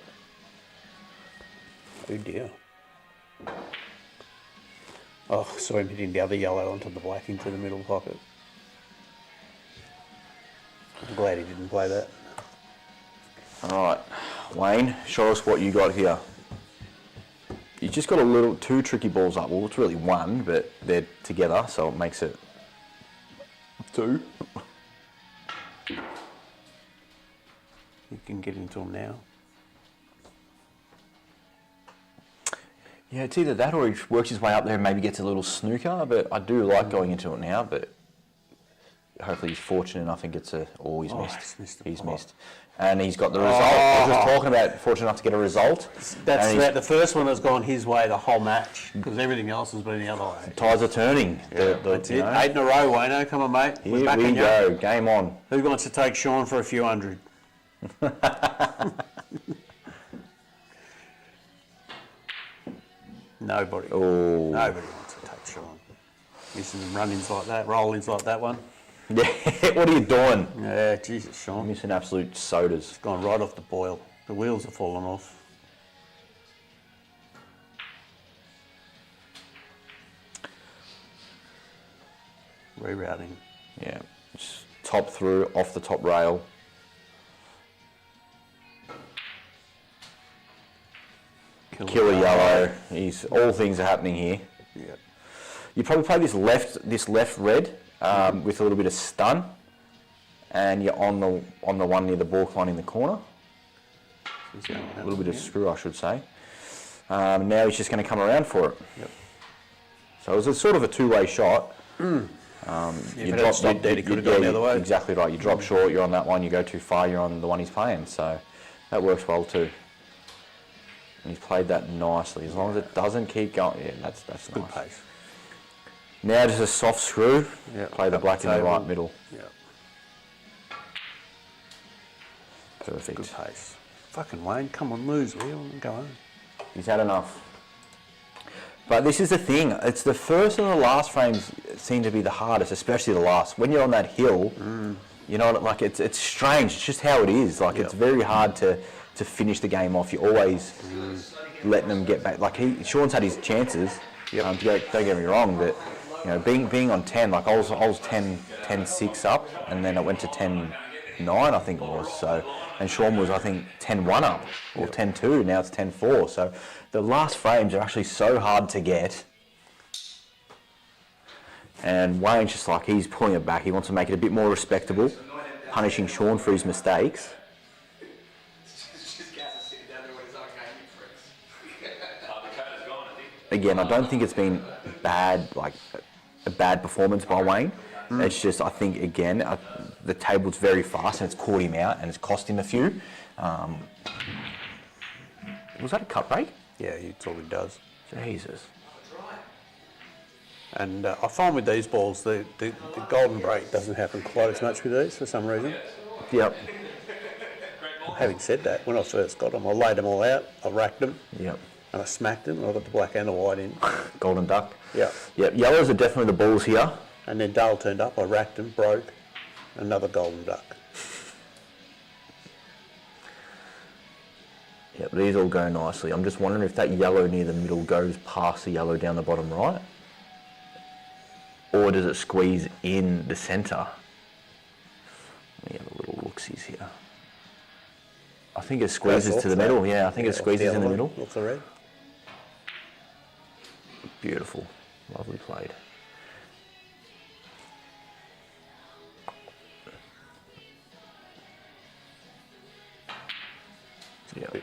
Oh dear. Oh, saw him hitting the other yellow onto the black into the middle pocket. I'm glad he didn't play that. All right, Wayne, show us what you got here. You just got a little, 2 tricky balls up. Well, it's really 1, but they're together, so it makes it 2. You can get into them now. Yeah, it's either that or he works his way up there and maybe gets a little snooker, but I do like going into it now, but hopefully he's fortunate enough and gets a... Oh, he's missed. He's missed. And he's got the result. I was just talking about fortunate enough to get a result. That's about the first one has gone his way the whole match, because everything else has been the other way. Tides are turning. That's it. 8 in a row, Wayno. Come on, mate. Here we go. Game on. Who wants to take Sean for a few hundred? Nobody. Oh. Nobody wants to take Sean. Missing some run-ins like that, roll-ins like that one. Yeah, what are you doing? Yeah, Jesus, Sean. Missing absolute sodas. It's gone right off the boil. The wheels have fallen off. Rerouting. Yeah, just top through, off the top rail. Killer yellow. All things are happening here. Yeah. You probably play this left red with a little bit of stun, and you're on the one near the balk line in the corner. A little bit of screw, I should say. Now he's just going to come around for it. Yep. So it was a sort of a 2-way shot. If it had stopped dead, he could have gone the other way. Exactly right. You drop short, you're on that one. You go too far, you're on the one he's playing. So that works well too. And he's played that nicely. As long as it doesn't keep going, yeah, that's Good nice. pace. Now just a soft screw. Yeah. Play the black in the right middle. Yeah. Perfect. Good pace. Fucking Wayne, come on, lose, will you? Go on. He's had enough. But this is the thing. It's the first and the last frames seem to be the hardest, especially the last. When you're on that hill, you know, like it's strange. It's just how it is. Like it's very hard to finish the game off. You're always letting them get back. Like Sean's had his chances. Don't get me wrong, but you know, being on 10, like I was 10-6 up, and then it went to 10-9, I think it was. So, and Sean was, I think, 10-1 up or 10-2. Now it's 10-4. So the last frames are actually so hard to get. And Wayne's just like, he's pulling it back. He wants to make it a bit more respectable, punishing Sean for his mistakes. It's just Gazza sitting down there with his own gaming freaks. Dakota's gone, I think. Again, I don't think it's been bad, like a bad performance by Wayne. It's just, I think, again, the table's very fast and it's caught him out and it's cost him a few. Was that a cut break? Yeah, it's all he does. Jesus. And I find with these balls, the golden break doesn't happen quite as much with these for some reason. Yep. Having said that, when I first got them, I laid them all out, I racked them, Yep. and I smacked them, and I got the black and the white in. Golden duck. Yeah. Yep. Yellows are definitely the balls here. And then Dale turned up, I racked them, broke, another golden duck. Yep. These all go nicely. I'm just wondering if that yellow near the middle goes past the yellow down the bottom right, or does it squeeze in the centre? Let me have a little look-sees here. I think it squeezes to the middle. Yeah, I think it squeezes in the middle. Looks the red. Beautiful. Lovely played.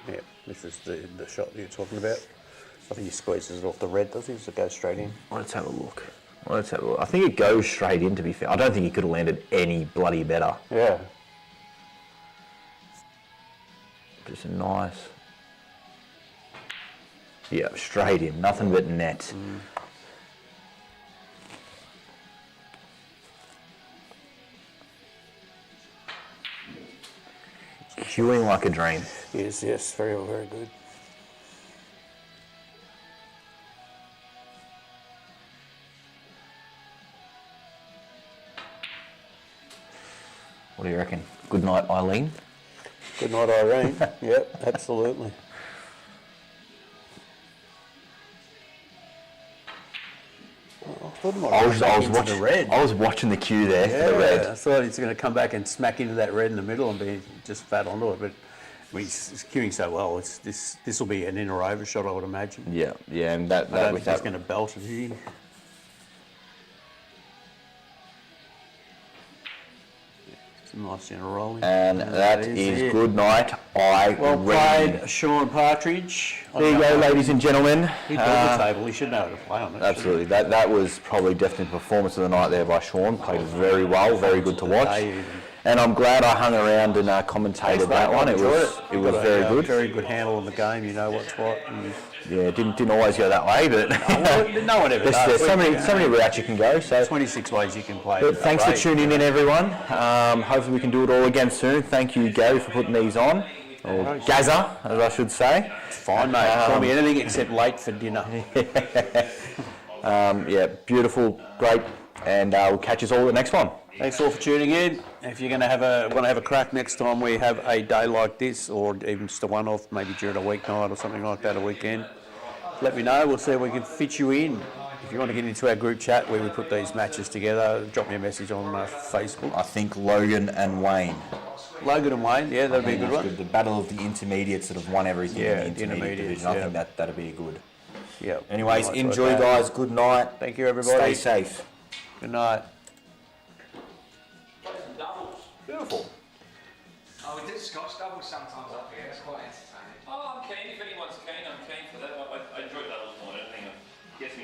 Yeah, this is the shot you're talking about. I think he squeezes it off the red, does he? Does it go straight in? Let's have a look. Let's have a look. I think it goes straight in, to be fair. I don't think he could have landed any bloody better. Yeah. Just a nice... Yeah, straight in. Nothing but net. Queuing like a dream. Yes, very, very good. What do you reckon? Good night, Eileen. Good night, Irene. Yep, absolutely. thought he might I have was, come back I was into watching. the red. I was watching the queue there for the Yeah, I red. thought he's going to come back and smack into that red in the middle and be just fat onto it. But I mean, he's queuing so well. This will be an inner overshot, I would imagine. Yeah, yeah, and that I don't with think he's that. going to belt it in. Some nice centre rolling. And that is it. good night. I Well reckon. played, Sean Partridge. There you go, ladies and gentlemen. He built the table. He should know how to play on it. Absolutely, that was probably definitely the performance of the night there by Sean. Played very well, very good to watch. And I'm glad I hung around and commentated that one. It was very good. Very good handle on the game. You know what's what. And Yeah, didn't always go that way, but no one ever does. there's so many routes you can go. So 26 ways you can play. but thanks for Great. tuning in, everyone. Hopefully we can do it all again soon. Thank you, Gary, for putting these on. Or Gazza, as I should say. It's fine, mate. Call me anything except late for dinner. Yeah, beautiful, great, and we'll catch us all at the next one. Thanks all for tuning in. If you're going to have a crack next time we have a day like this, or even just a one-off, maybe during a weeknight or something like that, a weekend, let me know. We'll see if we can fit you in. If you want to get into our group chat where we put these matches together, drop me a message on Facebook. I think Logan and Wayne. Logan and Wayne, yeah, that'd be a good one. The battle of the intermediates that have won everything Yeah, in the intermediate intermediates, division. I yeah. think that'd be a good. Yeah. Anyways, Nice enjoy, work, guys. Good night. Thank you, everybody. Stay safe. Good night. Doubles. Beautiful. Oh, we did Scotch doubles sometimes up here. It's quite entertaining. Oh, I'm keen. If anyone's keen, I'm keen for that. I enjoy doubles.